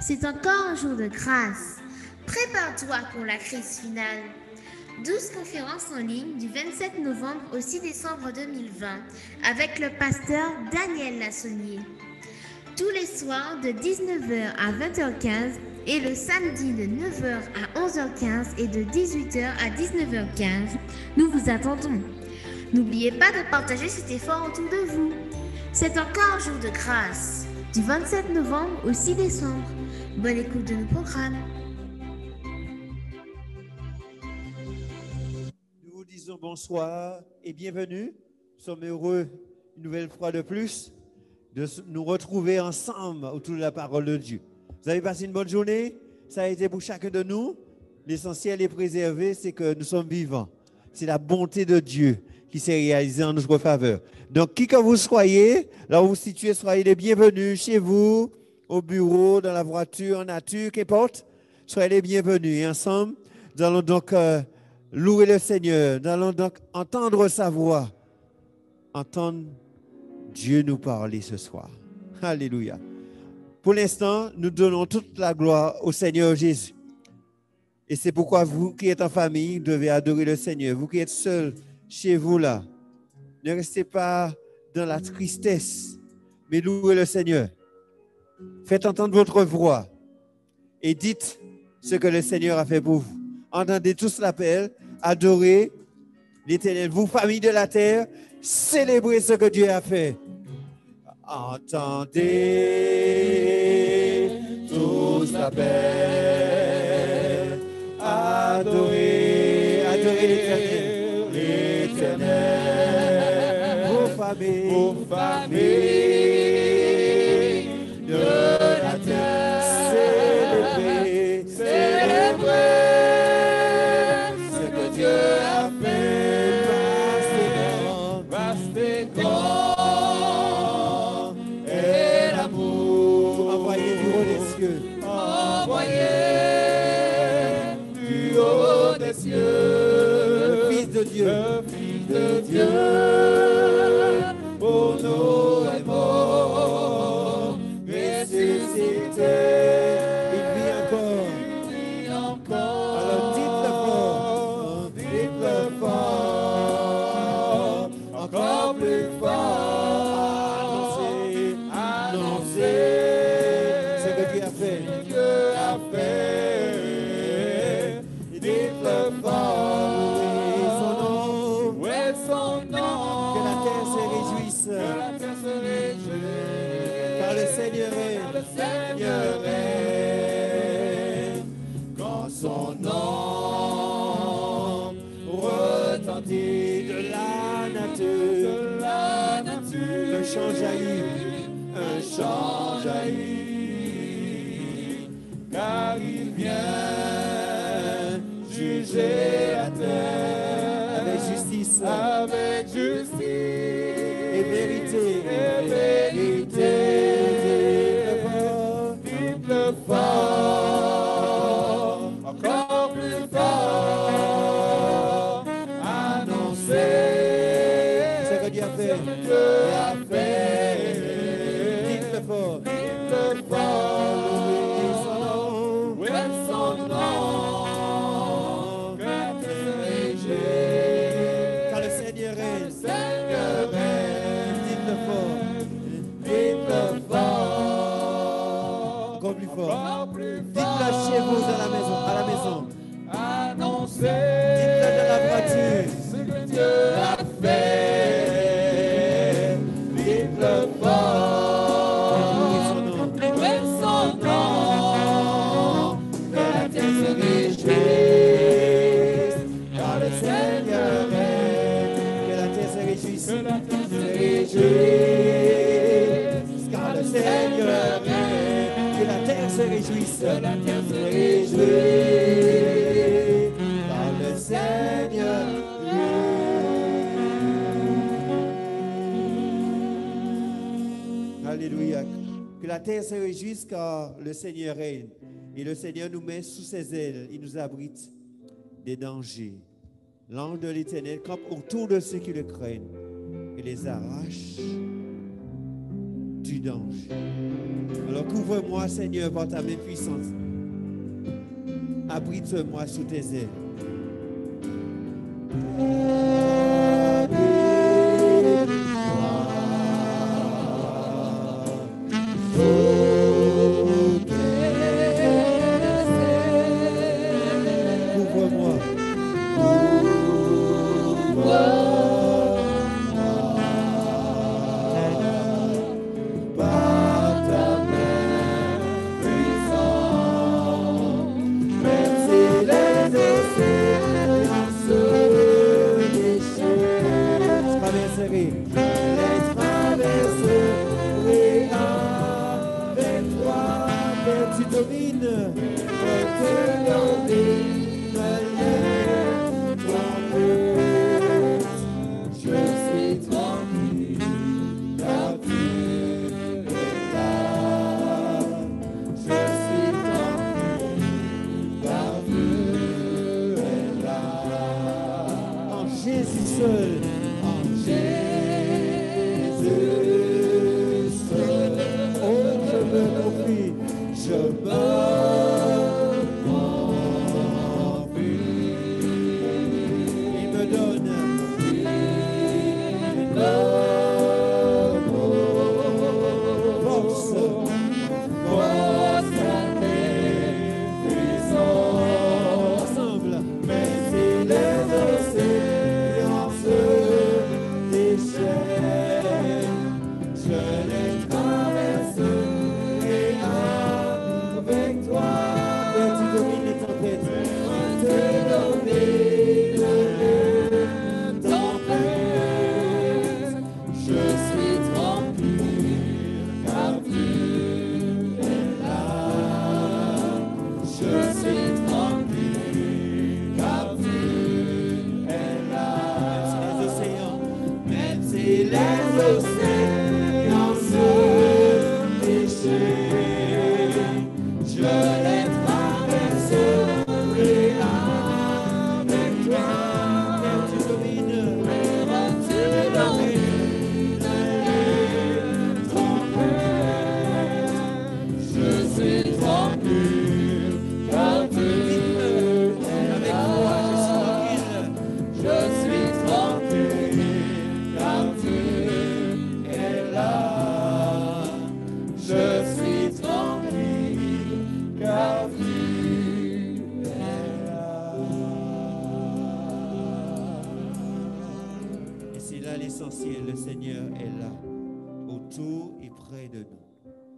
C'est encore un jour de grâce. Prépare-toi pour la crise finale. 12 conférences en ligne du 27 novembre au 6 décembre 2020 avec le pasteur Daniel Lassonnier. Tous les soirs de 19h à 20h15 et le samedi de 9h à 11h15 et de 18h à 19h15, nous vous attendons. N'oubliez pas de partager cet effort autour de vous. C'est encore un jour de grâce, du 27 novembre au 6 décembre. Bonne écoute de nos programmes. Nous vous disons bonsoir et bienvenue. Nous sommes heureux une nouvelle fois de plus de nous retrouver ensemble autour de la parole de Dieu. Vous avez passé une bonne journée? Ça a été pour chacun de nous. L'essentiel est préservé, c'est que nous sommes vivants. C'est la bonté de Dieu qui s'est réalisée en notre faveur. Donc, qui que vous soyez, là où vous vous situez, soyez les bienvenus chez vous, au bureau, dans la voiture, en nature, qu'importe. Soyez les bienvenus. Et ensemble, nous allons donc louer le Seigneur. Nous allons donc entendre sa voix. Entendre Dieu nous parler ce soir. Alléluia. Pour l'instant, nous donnons toute la gloire au Seigneur Jésus. Et c'est pourquoi vous qui êtes en famille, devez adorer le Seigneur. Vous qui êtes seuls chez vous là, ne restez pas dans la tristesse, mais louez le Seigneur. Faites entendre votre voix et dites ce que le Seigneur a fait pour vous. Entendez tous l'appel, adorez l'Éternel. Vous, famille de la terre, célébrez ce que Dieu a fait. Entendez tous l'appel, adorez l'Éternel, vos familles de la terre, célébrez ce que Dieu a fait, vaste et grand est l'amour, envoyé du haut des cieux, du haut des cieux, le Fils de Dieu, pour nous est mort, ressuscité, il vit encore. Alors dites-le fort, encore plus fort, annoncez ce que Dieu a fait. Dites-le fort, louez son nom, que la terre se réjouisse, car le Seigneur est, quand son nom retentit de la nature, un chant jaillit, car il vient juger la terre avec justice et vérité. Dites-le fort, encore plus fort, annoncez ce que Dieu a fait. Dites-le fort, louez son nom, que la terre se réjouisse, car le Seigneur règne. Dites-le fort, encore plus fort. Dites-le chez vous à la maison. Annoncez. Dites-le dans la voiture. Ce que Dieu a fait. Dites-le fort. Louez son nom. Que la terre se réjouisse. Car le Seigneur règne. Que la terre se réjouisse. Car le Seigneur règne. Que la terre se réjouisse. Car le Seigneur règne. Alléluia. Que la terre se réjouisse car le Seigneur règne. Et le Seigneur nous met sous ses ailes. Il nous abrite des dangers. L'ange de l'Éternel campe autour de ceux qui le craignent et les arrache du multitude d'anges. Alors couvre-moi, Seigneur, par ta main puissante. Abrite-moi sous tes ailes. Le Seigneur est là, autour et près de nous.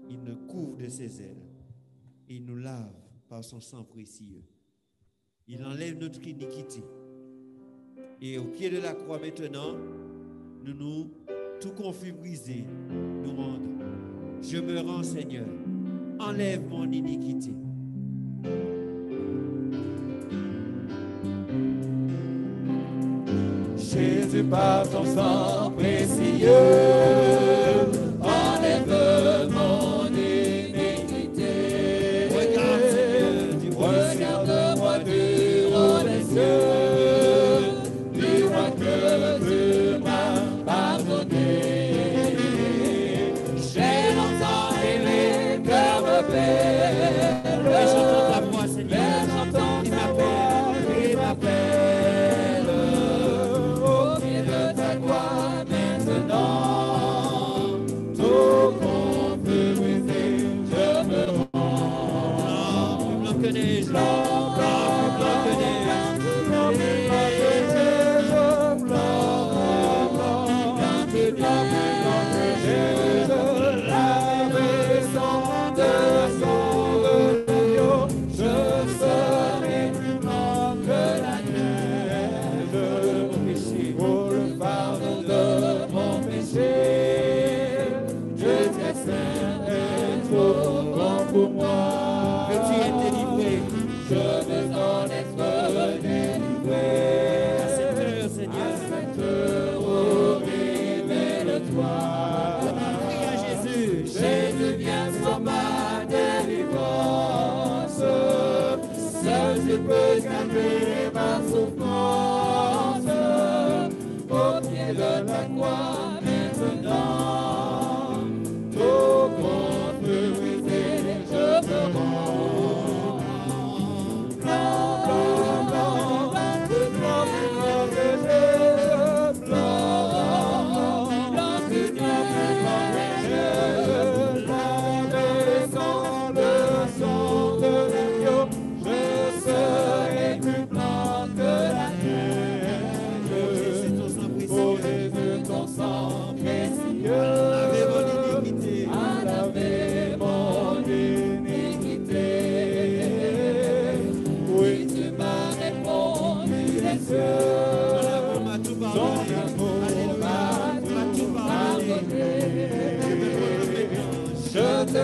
Il nous couvre de ses ailes. Il nous lave par son sang précieux. Il enlève notre iniquité. Et au pied de la croix maintenant, nous tout confus brisé, nous rendons. Je me rends, Seigneur. Enlève mon iniquité. Jésus, par ton sang précieux, enlève mon iniquité. Regarde-moi durant les yeux, dis-moi que tu m'as pardonné. J'ai longtemps aimé, cœur me perd. Et j'entends ta voix, Seigneur. J'entends ta voix, il m'appelle.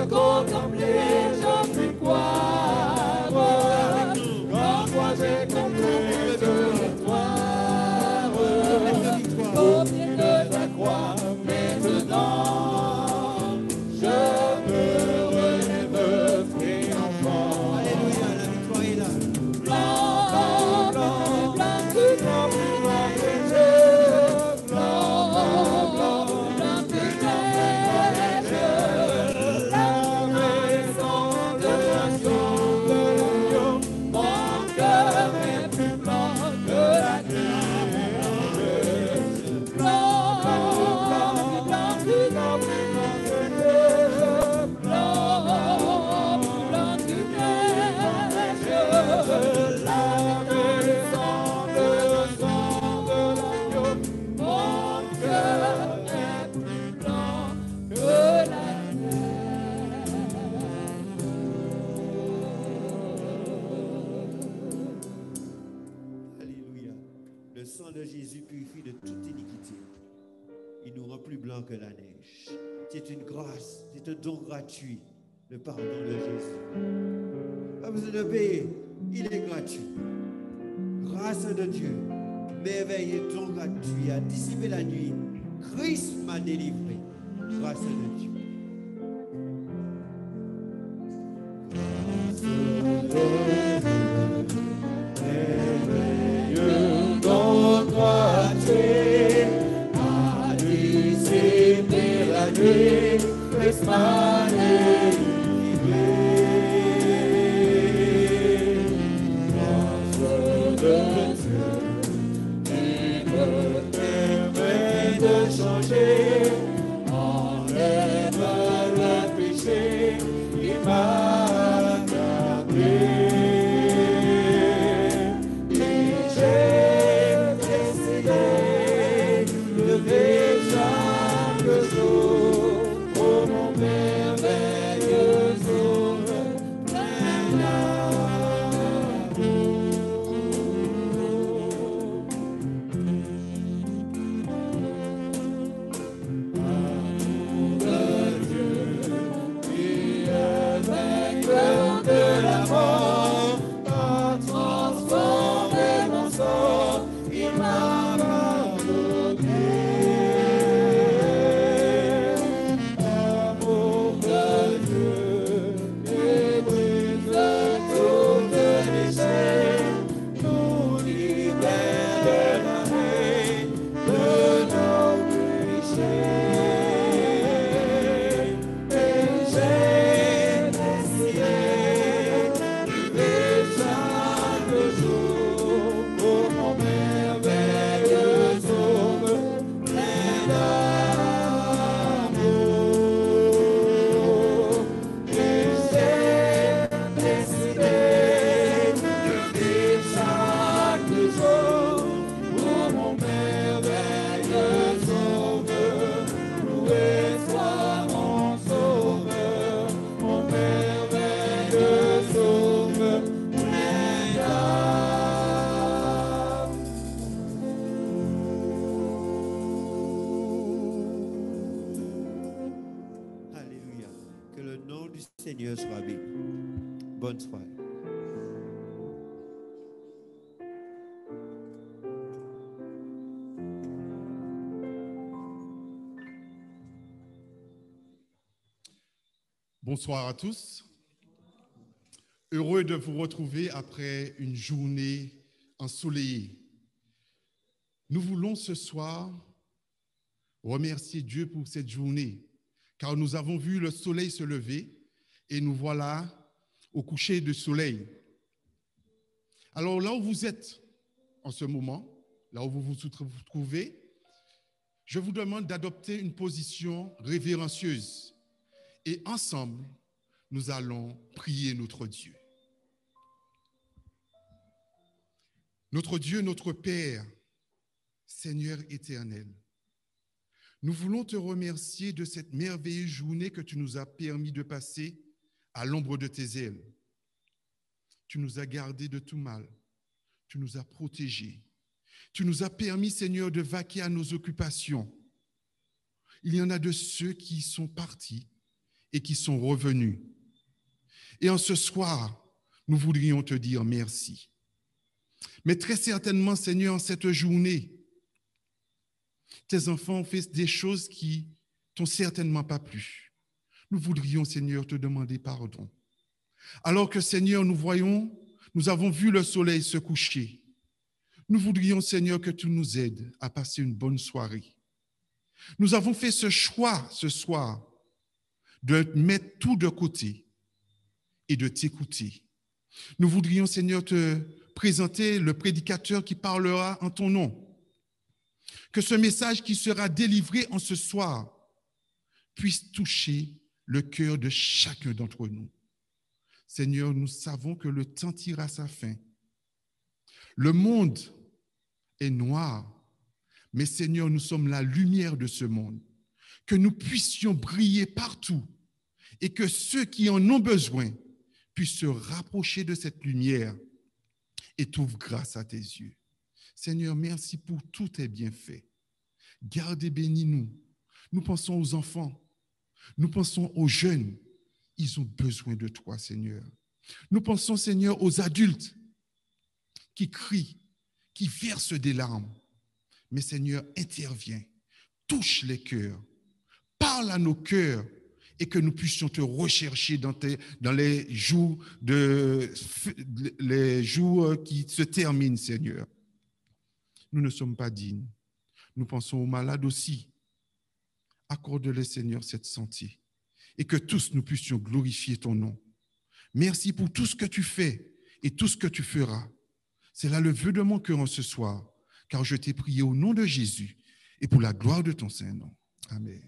contempler, j'en puis croire. En toi j'ai compris de victoire. Au pied de ta croix, maintenant, je me relève triomphant. Alléluia, la victoire est là. Blanc, blanc, blanc, plus blanc que Dieu. Blanc, blanc, blanc que neige. La maison de l'agneau, mon cœur est plus blanc que la neige. Blanc, blanc, blanc, plus blanc que Dieu. Blanc, blanc que neige. La maison de l'agneau, mon cœur est plus blanc que la Alléluia. Le sang de Jésus purifie de toute iniquité. Il nous rend plus blancs que la neige. C'est une grâce, c'est un don gratuit, le pardon de Jésus. Pas besoin de payer, il est gratuit. Grâce de Dieu, merveille et don gratuit a dissipé la nuit. Christ m'a délivré. Grâce de Dieu. Merveilleux don gratuit a dissipé la nuit, Christ m'a délivré. Grâce de Dieu qui me permet de changer, enlève le péché qui m'a accablé. Et j'ai décidé de vivre chaque jour pour mon merveilleux sauveur, plein d'amour. Amour de Dieu qui est vainqueur de la mort, a transformé mon sort, il m'a pardonné. Amour de Dieu qui brise toutes les chaînes, nous libère de la haine, de nos péchés. Et j'ai décidé de vivre chaque jour pour mon merveilleux sauveur, plein d'amour. Et j'ai décidé de vivre chaque jour pour mon merveilleux sauveur. Loué soit mon sauveur, mon merveilleux sauveur, plein d'amour. Alléluia. Que le nom du Seigneur soit béni. Bonne soirée. Bonsoir à tous. Heureux de vous retrouver après une journée ensoleillée. Nous voulons ce soir remercier Dieu pour cette journée, car nous avons vu le soleil se lever et nous voilà au coucher du soleil. Alors là où vous êtes en ce moment, là où vous vous trouvez, je vous demande d'adopter une position révérencieuse et ensemble, nous allons prier notre Dieu. Notre Dieu, notre Père, Seigneur éternel, nous voulons te remercier de cette merveilleuse journée que tu nous as permis de passer à l'ombre de tes ailes. Tu nous as gardés de tout mal, tu nous as protégés, tu nous as permis, Seigneur, de vaquer à nos occupations. Il y en a de ceux qui sont partis et qui sont revenus. Et en ce soir, nous voudrions te dire merci. Mais très certainement, Seigneur, en cette journée, tes enfants ont fait des choses qui t'ont certainement pas plu. Nous voudrions, Seigneur, te demander pardon. Alors que, Seigneur, nous avons vu le soleil se coucher. Nous voudrions, Seigneur, que tu nous aides à passer une bonne soirée. Nous avons fait ce choix ce soir de mettre tout de côté et de t'écouter. Nous voudrions, Seigneur, te présenter le prédicateur qui parlera en ton nom. Que ce message qui sera délivré en ce soir puisse toucher le cœur de chacun d'entre nous. Seigneur, nous savons que le temps tire à sa fin. Le monde est noir, mais Seigneur, nous sommes la lumière de ce monde. Que nous puissions briller partout et que ceux qui en ont besoin puissent se rapprocher de cette lumière et trouvent grâce à tes yeux. Seigneur, merci pour tous tes bienfaits. Garde et bénis-nous. Nous pensons aux enfants, nous pensons aux jeunes. Ils ont besoin de toi, Seigneur. Nous pensons, Seigneur, aux adultes qui crient, qui versent des larmes. Mais Seigneur, interviens, touche les cœurs, parle à nos cœurs et que nous puissions te rechercher dans les jours qui se terminent, Seigneur. Nous ne sommes pas dignes. Nous pensons aux malades aussi. Accorde-les, Seigneur, cette santé et que tous nous puissions glorifier ton nom. Merci pour tout ce que tu fais et tout ce que tu feras. C'est là le vœu de mon cœur en ce soir, car je t'ai prié au nom de Jésus et pour la gloire de ton Saint-Nom. Amen.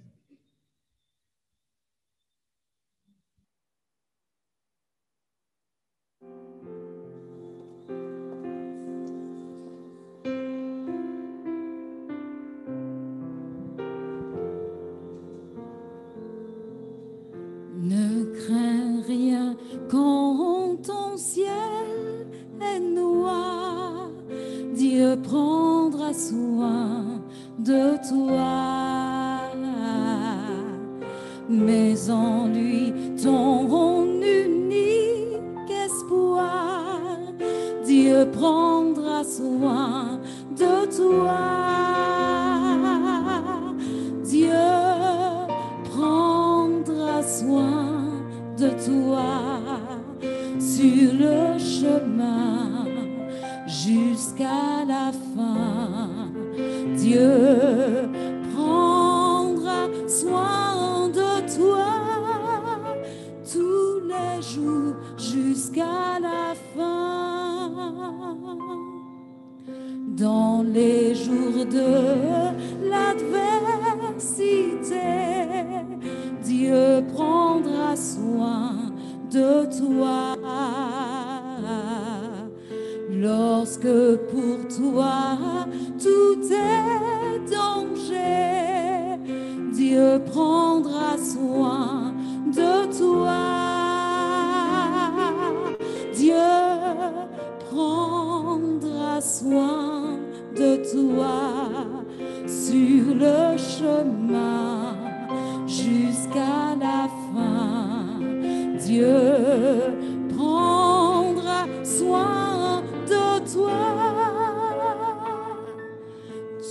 Ne crains rien quand ton ciel est noir. Dieu prendra soin de toi. Mais en lui, ton unique espoir, Dieu prendra soin de toi. Dieu prendra soin de toi sur le chemin jusqu'à la fin. Dieu prendra soin de toi tous les jours jusqu'à la fin. Dans les jours de l'adversité, Dieu prendra soin de toi. Lorsque pour toi tout est danger, Dieu prendra soin de toi. Dieu prendra soin de toi sur le chemin jusqu'à la fin. Dieu prendra soin de toi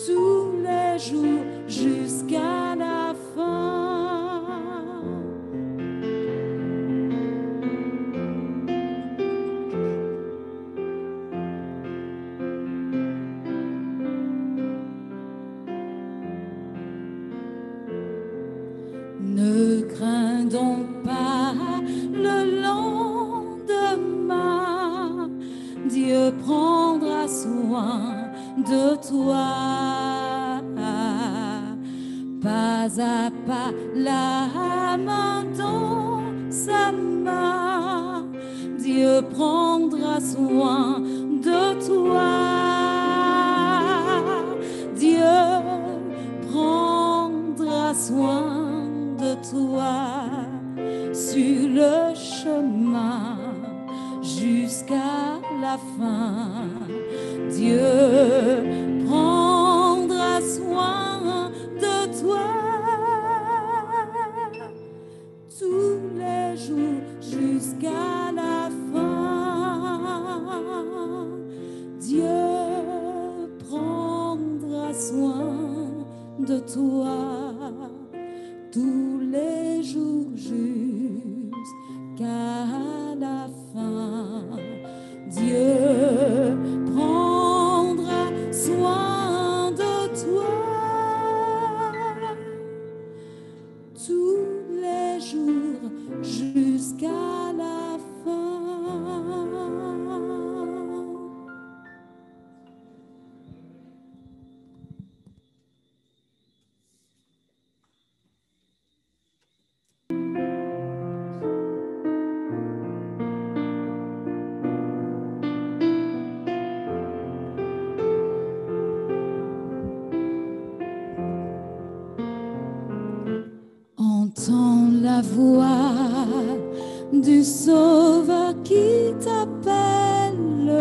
tous les jours jusqu'à la fin. Ne crains donc pas le lendemain, Dieu prendra soin de toi. Pas à pas, la main dans sa main, Dieu prendra soin de toi. Dieu prendra soin de toi sur le chemin jusqu'à la fin. Dieu prendra soin de toi. Tout de toi tous les jours jusqu'à la fin. Dieu prendra soin de toi tous les jours jusqu'à la fin. Entends la voix du Sauveur qui t'appelle,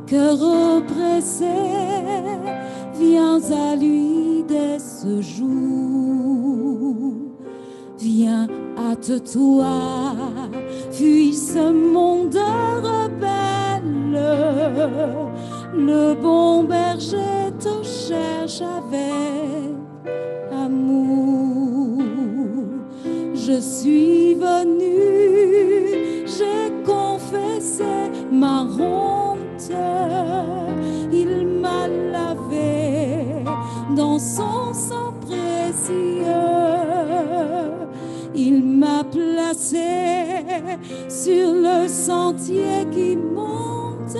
cœur oppressé, viens à lui dès ce jour. Viens, hâte-toi, fuis ce monde rebelle. Le bon berger te cherche avec amour. Je suis venu, j'ai confessé ma honte. Il m'a lavé dans son sang précieux. Il m'a placé sur le sentier qui monte.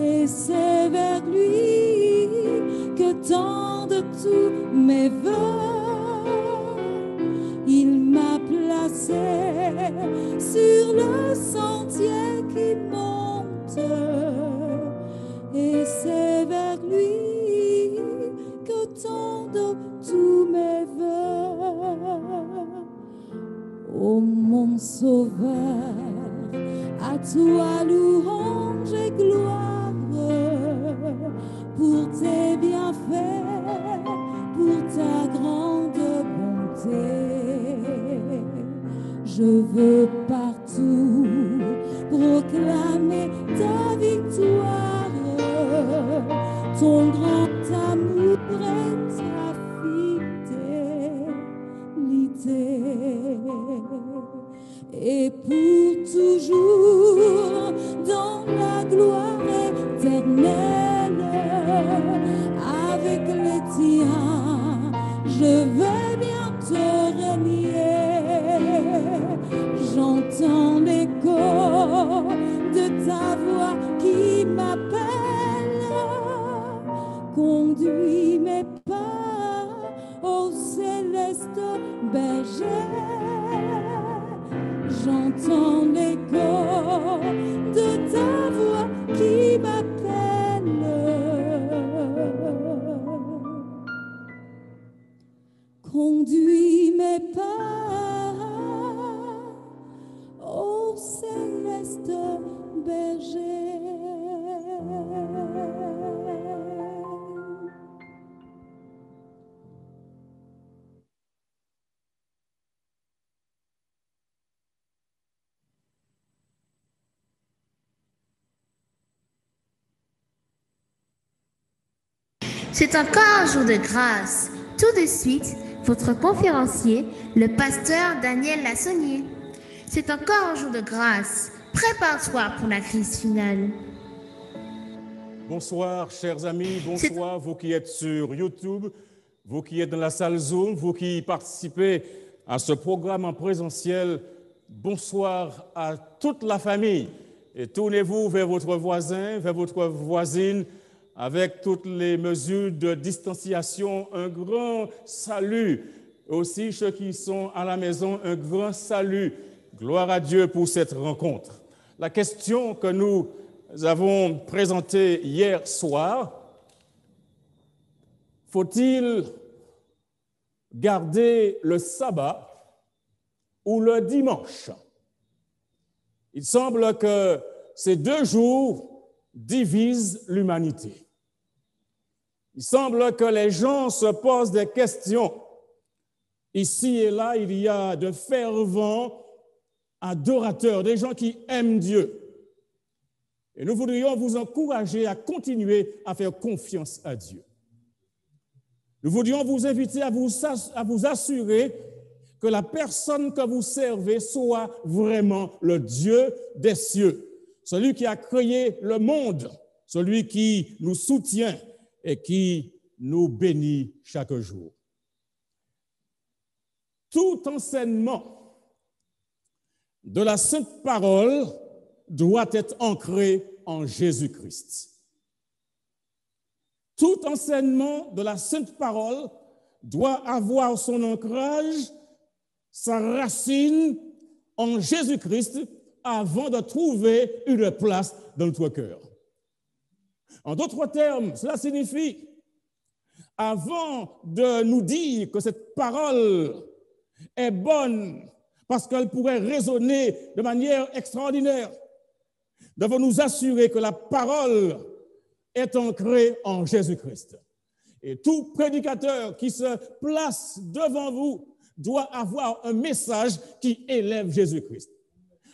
Et c'est vers lui que tendent tous mes vœux. Il m'a placé sur le sentier qui monte. Et c'est vers lui que tendent tous mes vœux. Ô mon Sauveur, à toi louange et gloire pour tes bienfaits, pour ta grande bonté. Je veux partout proclamer ta victoire, ton grand amour et ta fidélité. Et pour toujours dans la gloire éternelle, avec les tiens, je vais bien te régner. J'entends l'écho de ta voix qui m'appelle. Conduis mes pas au céleste berger. J'entends l'écho de ta voix qui m'appelle. Conduis mes pas au céleste berger. C'est encore un jour de grâce. Tout de suite, votre conférencier, le pasteur Daniel Lassonnier. C'est encore un jour de grâce. Prépare-toi pour la crise finale. Bonsoir, chers amis. Bonsoir, vous qui êtes sur YouTube, vous qui êtes dans la salle Zoom, vous qui participez à ce programme en présentiel. Bonsoir à toute la famille. Et tournez-vous vers votre voisin, vers votre voisine, avec toutes les mesures de distanciation, un grand salut. Aussi, ceux qui sont à la maison, un grand salut. Gloire à Dieu pour cette rencontre. La question que nous avons présentée hier soir, faut-il garder le sabbat ou le dimanche? Il semble que ces deux jours divisent l'humanité. Il semble que les gens se posent des questions. Ici et là, il y a de fervents adorateurs, des gens qui aiment Dieu. Et nous voudrions vous encourager à continuer à faire confiance à Dieu. Nous voudrions vous inviter à vous assurer que la personne que vous servez soit vraiment le Dieu des cieux, celui qui a créé le monde, celui qui nous soutient et qui nous bénit chaque jour. Tout enseignement de la Sainte Parole doit être ancré en Jésus-Christ. Tout enseignement de la Sainte Parole doit avoir son ancrage, sa racine en Jésus-Christ avant de trouver une place dans notre cœur. En d'autres termes, cela signifie, avant de nous dire que cette parole est bonne parce qu'elle pourrait résonner de manière extraordinaire, devons nous assurer que la parole est ancrée en Jésus-Christ. Et tout prédicateur qui se place devant vous doit avoir un message qui élève Jésus-Christ.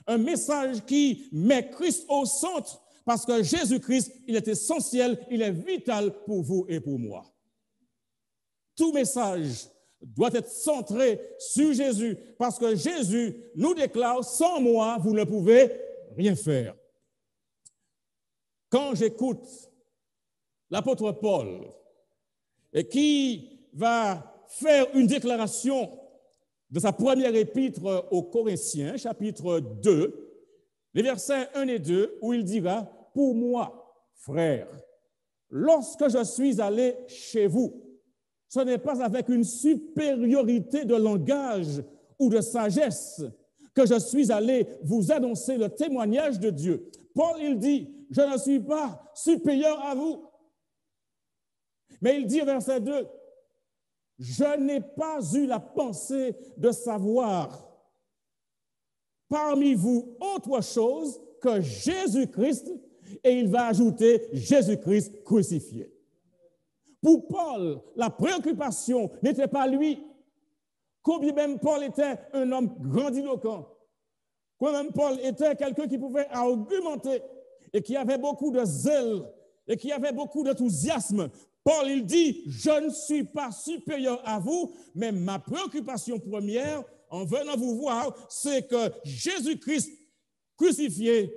Un message qui met Christ au centre parce que Jésus-Christ, il est essentiel, il est vital pour vous et pour moi. Tout message doit être centré sur Jésus parce que Jésus nous déclare, sans moi, vous ne pouvez rien faire. Quand j'écoute l'apôtre Paul et qui va faire une déclaration de sa première épître aux Corinthiens, chapitre 2, les versets 1 et 2, où il dira, « Pour moi, frères, lorsque je suis allé chez vous, ce n'est pas avec une supériorité de langage ou de sagesse que je suis allé vous annoncer le témoignage de Dieu. » Paul, il dit, « Je ne suis pas supérieur à vous. » Mais il dit au verset 2, « Je n'ai pas eu la pensée de savoir parmi vous autre chose que Jésus-Christ, et il va ajouter Jésus-Christ crucifié. » Pour Paul, la préoccupation n'était pas lui. Combien même Paul était un homme grandiloquent, combien même Paul était quelqu'un qui pouvait argumenter et qui avait beaucoup de zèle et qui avait beaucoup d'enthousiasme. Paul, il dit, je ne suis pas supérieur à vous, mais ma préoccupation première, en venant vous voir, c'est que Jésus-Christ crucifié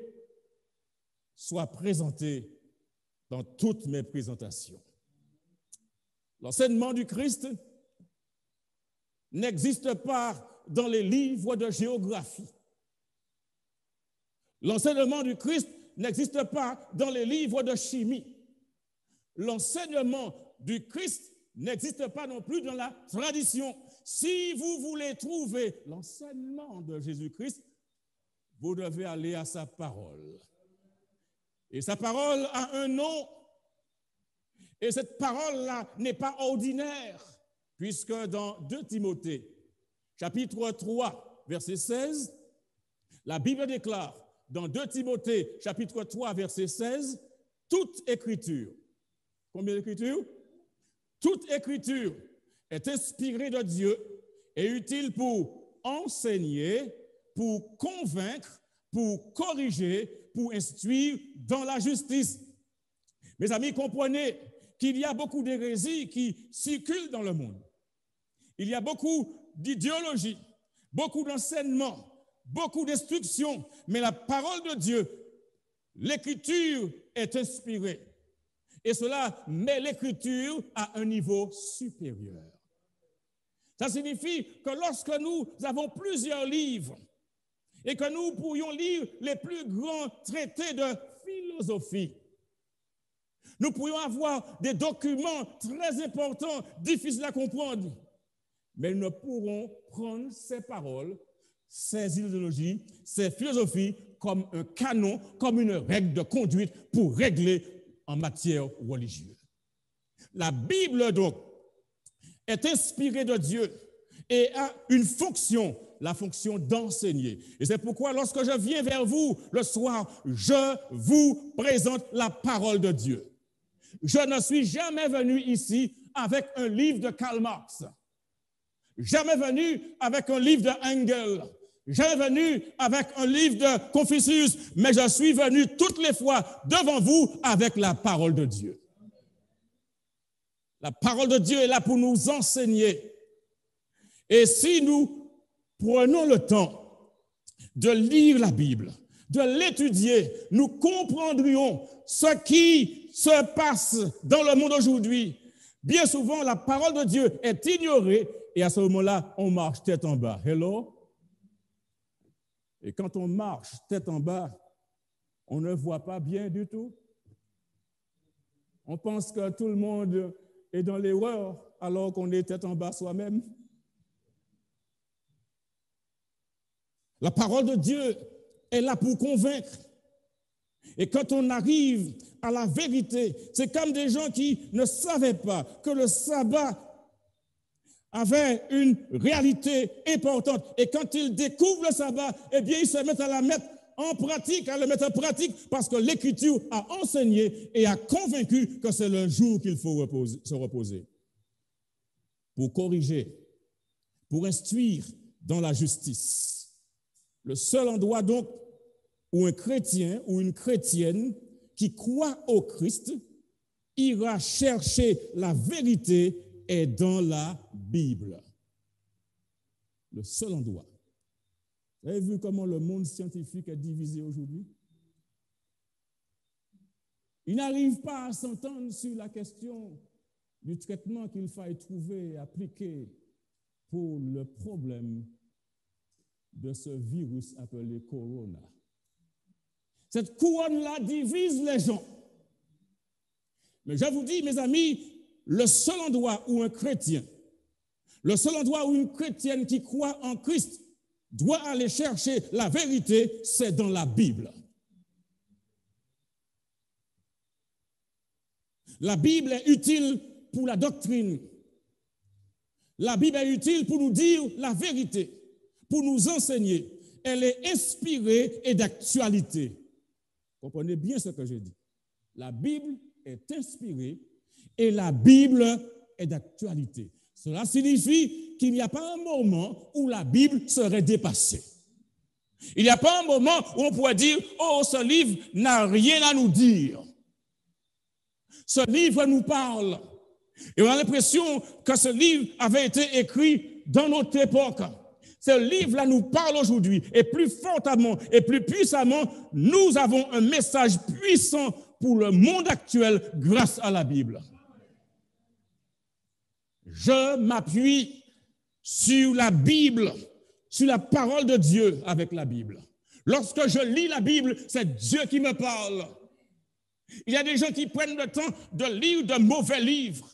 soit présenté dans toutes mes présentations. L'enseignement du Christ n'existe pas dans les livres de géographie. L'enseignement du Christ n'existe pas dans les livres de chimie. L'enseignement du Christ n'existe pas non plus dans la tradition. Si vous voulez trouver l'enseignement de Jésus-Christ, vous devez aller à sa parole. Et sa parole a un nom. Et cette parole-là n'est pas ordinaire, puisque dans 2 Timothée, chapitre 3, verset 16, la Bible déclare, dans 2 Timothée, chapitre 3, verset 16, toute écriture. Combien d'écritures? Toute écriture est inspirée de Dieu et utile pour enseigner, pour convaincre, pour corriger, pour instruire dans la justice. Mes amis, comprenez qu'il y a beaucoup d'hérésies qui circulent dans le monde. Il y a beaucoup d'idéologies, beaucoup d'enseignements, beaucoup d'instructions, mais la parole de Dieu, l'écriture est inspirée. Et cela met l'écriture à un niveau supérieur. Ça signifie que lorsque nous avons plusieurs livres et que nous pourrions lire les plus grands traités de philosophie, nous pourrions avoir des documents très importants, difficiles à comprendre, mais nous ne pourrons prendre ces paroles, ces idéologies, ces philosophies comme un canon, comme une règle de conduite pour régler en matière religieuse. La Bible, donc, est inspirée de Dieu et a une fonction, la fonction d'enseigner. Et c'est pourquoi, lorsque je viens vers vous le soir, je vous présente la parole de Dieu. Je ne suis jamais venu ici avec un livre de Karl Marx, jamais venu avec un livre de Engels, jamais venu avec un livre de Confucius, mais je suis venu toutes les fois devant vous avec la parole de Dieu. La parole de Dieu est là pour nous enseigner. Et si nous prenons le temps de lire la Bible, de l'étudier, nous comprendrions ce qui se passe dans le monde aujourd'hui. Bien souvent, la parole de Dieu est ignorée et à ce moment-là, on marche tête en bas. Hello? Et quand on marche tête en bas, on ne voit pas bien du tout. On pense que tout le monde est dans l'erreur alors qu'on est tête en bas soi-même. La parole de Dieu est là pour convaincre. Et quand on arrive à la vérité, c'est comme des gens qui ne savaient pas que le sabbat avait une réalité importante. Et quand ils découvrent le sabbat, eh bien, ils se mettent à la mettre en pratique, à le mettre en pratique, parce que l'Écriture a enseigné et a convaincu que c'est le jour qu'il faut se reposer. Pour corriger, pour instruire dans la justice. Le seul endroit donc où un chrétien ou une chrétienne qui croit au Christ ira chercher la vérité est dans la Bible. Le seul endroit. Vous avez vu comment le monde scientifique est divisé aujourd'hui? Il n'arrive pas à s'entendre sur la question du traitement qu'il faille trouver et appliquer pour le problème de ce virus appelé Corona. Cette couronne-là divise les gens. Mais je vous dis, mes amis, le seul endroit où un chrétien, le seul endroit où une chrétienne qui croit en Christ doit aller chercher la vérité, c'est dans la Bible. La Bible est utile pour la doctrine. La Bible est utile pour nous dire la vérité, pour nous enseigner. Elle est inspirée et d'actualité. Comprenez bien ce que je dis. La Bible est inspirée et la Bible est d'actualité. Cela signifie qu'il n'y a pas un moment où la Bible serait dépassée. Il n'y a pas un moment où on pourrait dire « Oh, ce livre n'a rien à nous dire ». Ce livre nous parle. Et on a l'impression que ce livre avait été écrit dans notre époque. Ce livre-là nous parle aujourd'hui. Et plus fortement et plus puissamment, nous avons un message puissant pour le monde actuel grâce à la Bible. Je m'appuie sur la Bible, sur la parole de Dieu avec la Bible. Lorsque je lis la Bible, c'est Dieu qui me parle. Il y a des gens qui prennent le temps de lire de mauvais livres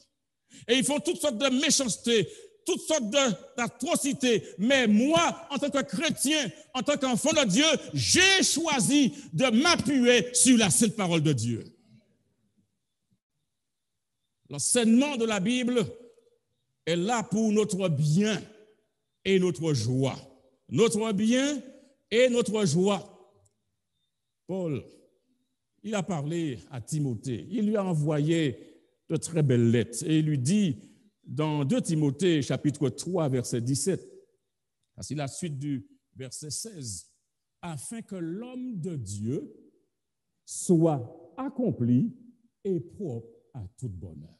et ils font toutes sortes de méchancetés, toutes sortes d'atrocités. Mais moi, en tant que chrétien, en tant qu'enfant de Dieu, j'ai choisi de m'appuyer sur la sainte parole de Dieu. L'enseignement de la Bible est là pour notre bien et notre joie. Notre bien et notre joie. Paul, il a parlé à Timothée. Il lui a envoyé de très belles lettres. Et il lui dit, dans 2 Timothée, chapitre 3, verset 17, c'est la suite du verset 16, afin que l'homme de Dieu soit accompli et propre à toute bonne œuvre.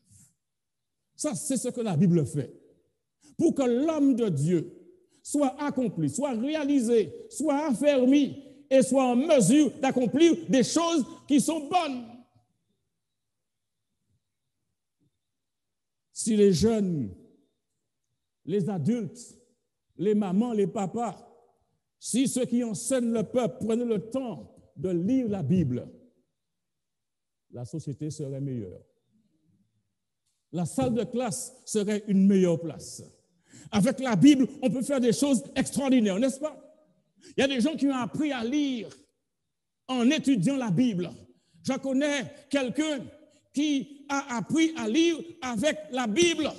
Ça, c'est ce que la Bible fait. Pour que l'homme de Dieu soit accompli, soit réalisé, soit affermi et soit en mesure d'accomplir des choses qui sont bonnes. Si les jeunes, les adultes, les mamans, les papas, si ceux qui enseignent le peuple prenaient le temps de lire la Bible, la société serait meilleure. La salle de classe serait une meilleure place. Avec la Bible, on peut faire des choses extraordinaires, n'est-ce pas? Il y a des gens qui ont appris à lire en étudiant la Bible. Je connais quelqu'un qui a appris à lire avec la Bible.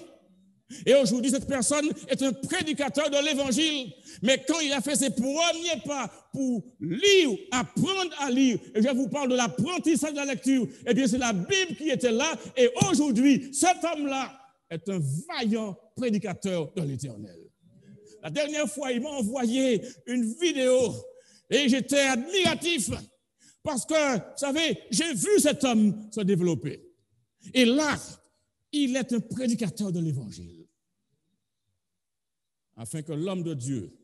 Et aujourd'hui, cette personne est un prédicateur de l'Évangile. Mais quand il a fait ses premiers pas pour lire, apprendre à lire, et je vous parle de l'apprentissage de la lecture, eh bien, c'est la Bible qui était là. Et aujourd'hui, cet homme-là est un vaillant prédicateur de l'Éternel. La dernière fois, il m'a envoyé une vidéo et j'étais admiratif parce que, vous savez, j'ai vu cet homme se développer. Et là, il est un prédicateur de l'Évangile, afin que l'homme de Dieu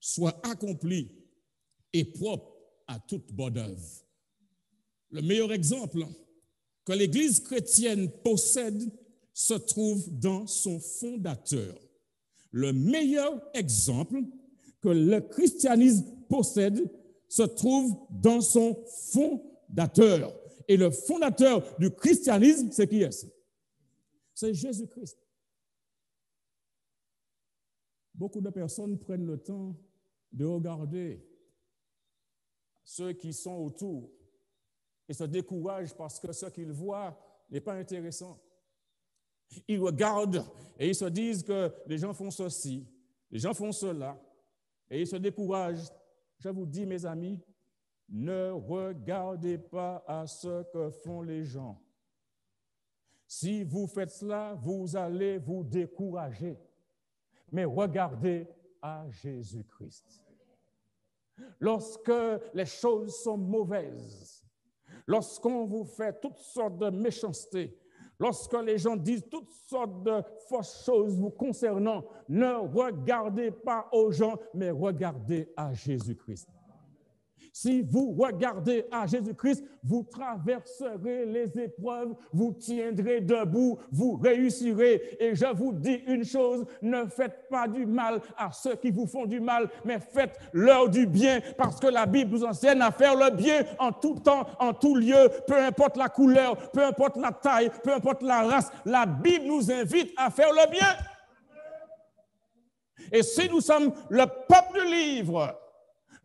soit accompli et propre à toute bonne œuvre. Le meilleur exemple que l'Église chrétienne possède se trouve dans son fondateur. Le meilleur exemple que le christianisme possède se trouve dans son fondateur. Et le fondateur du christianisme, c'est qui est-ce? C'est Jésus-Christ. Beaucoup de personnes prennent le temps de regarder ceux qui sont autour et se découragent parce que ce qu'ils voient n'est pas intéressant. Ils regardent et ils se disent que les gens font ceci, les gens font cela, et ils se découragent. Je vous dis, mes amis, ne regardez pas à ce que font les gens. Si vous faites cela, vous allez vous décourager. Mais regardez à Jésus-Christ. Lorsque les choses sont mauvaises, lorsqu'on vous fait toutes sortes de méchancetés, lorsque les gens disent toutes sortes de fausses choses vous concernant, ne regardez pas aux gens, mais regardez à Jésus-Christ. Si vous regardez à Jésus-Christ, vous traverserez les épreuves, vous tiendrez debout, vous réussirez. Et je vous dis une chose, ne faites pas du mal à ceux qui vous font du mal, mais faites-leur du bien, parce que la Bible nous enseigne à faire le bien en tout temps, en tout lieu, peu importe la couleur, peu importe la taille, peu importe la race. La Bible nous invite à faire le bien. Et si nous sommes le peuple du livre,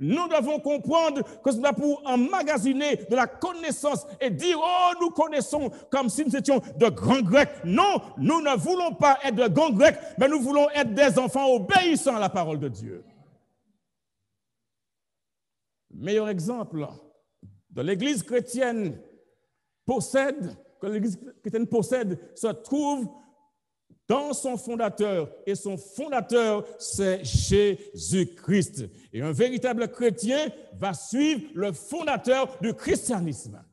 nous devons comprendre que ce n'est pas pour emmagasiner de la connaissance et dire « Oh, nous connaissons » comme si nous étions de grands Grecs. Non, nous ne voulons pas être de grands Grecs, mais nous voulons être des enfants obéissants à la parole de Dieu. Le meilleur exemple de l'Église chrétienne se trouve dans son fondateur, et son fondateur, c'est Jésus-Christ. Et un véritable chrétien va suivre le fondateur du christianisme.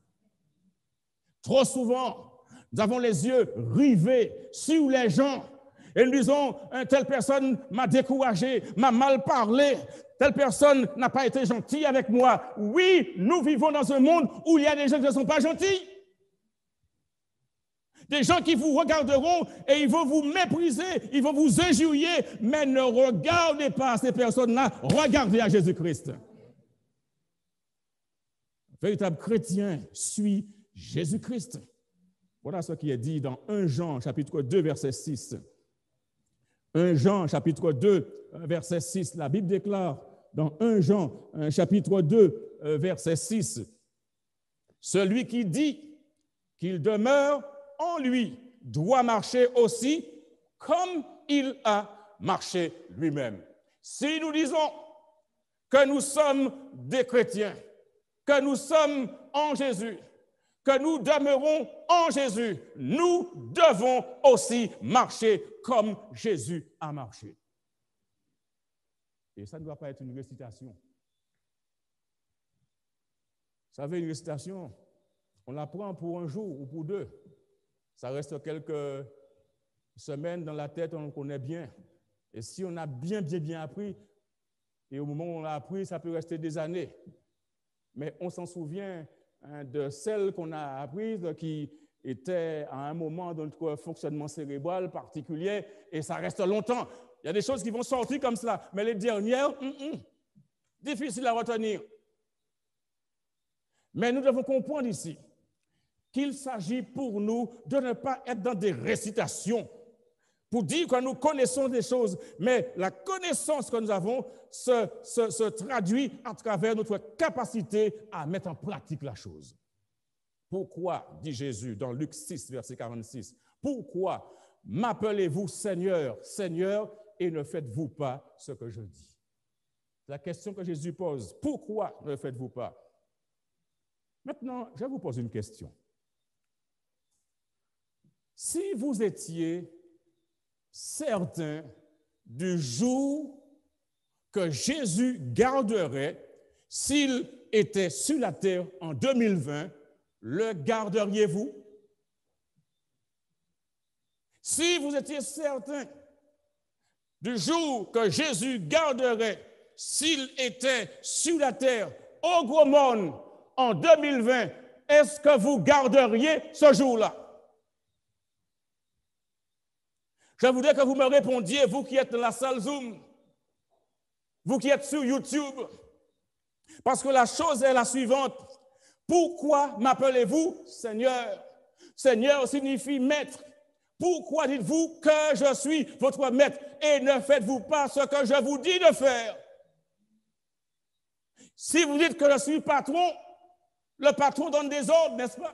Trop souvent, nous avons les yeux rivés sur les gens et nous disons, telle personne m'a découragé, m'a mal parlé, telle personne n'a pas été gentille avec moi. Oui, nous vivons dans un monde où il y a des gens qui ne sont pas gentils. Des gens qui vous regarderont et ils vont vous mépriser, ils vont vous injurier, mais ne regardez pas à ces personnes-là, regardez à Jésus-Christ. Un véritable chrétien suit Jésus-Christ. Voilà ce qui est dit dans 1 Jean, chapitre 2, verset 6. 1 Jean, chapitre 2, verset 6. La Bible déclare dans 1 Jean, chapitre 2, verset 6, « Celui qui dit qu'il demeure en lui doit marcher aussi comme il a marché lui-même. » Si nous disons que nous sommes des chrétiens, que nous sommes en Jésus, que nous demeurons en Jésus, nous devons aussi marcher comme Jésus a marché. Et ça ne doit pas être une récitation. Vous savez, une récitation, on la prend pour un jour ou pour deux. Ça reste quelques semaines dans la tête, on le connaît bien. Et si on a bien appris, et au moment où on l'a appris, ça peut rester des années. Mais on s'en souvient de celles qu'on a apprises qui étaient à un moment de notre fonctionnement cérébral particulier, et ça reste longtemps. Il y a des choses qui vont sortir comme cela, mais les dernières, difficiles à retenir. Mais nous devons comprendre ici qu'il s'agit pour nous de ne pas être dans des récitations pour dire que nous connaissons des choses, mais la connaissance que nous avons se traduit à travers notre capacité à mettre en pratique la chose. Pourquoi, dit Jésus dans Luc 6, verset 46, pourquoi m'appelez-vous Seigneur, Seigneur, et ne faites-vous pas ce que je dis? C'est la question que Jésus pose. Pourquoi ne le faites-vous pas? Maintenant, je vous pose une question. Si vous étiez certain du jour que Jésus garderait, s'il était sur la terre en 2020, le garderiez-vous? Si vous étiez certain du jour que Jésus garderait s'il était sur la terre au gros monde en 2020, est-ce que vous garderiez ce jour-là? Je voudrais que vous me répondiez, vous qui êtes dans la salle Zoom, vous qui êtes sur YouTube, parce que la chose est la suivante. Pourquoi m'appelez-vous Seigneur? Seigneur signifie maître. Pourquoi dites-vous que je suis votre maître et ne faites-vous pas ce que je vous dis de faire? Si vous dites que je suis patron, le patron donne des ordres, n'est-ce pas?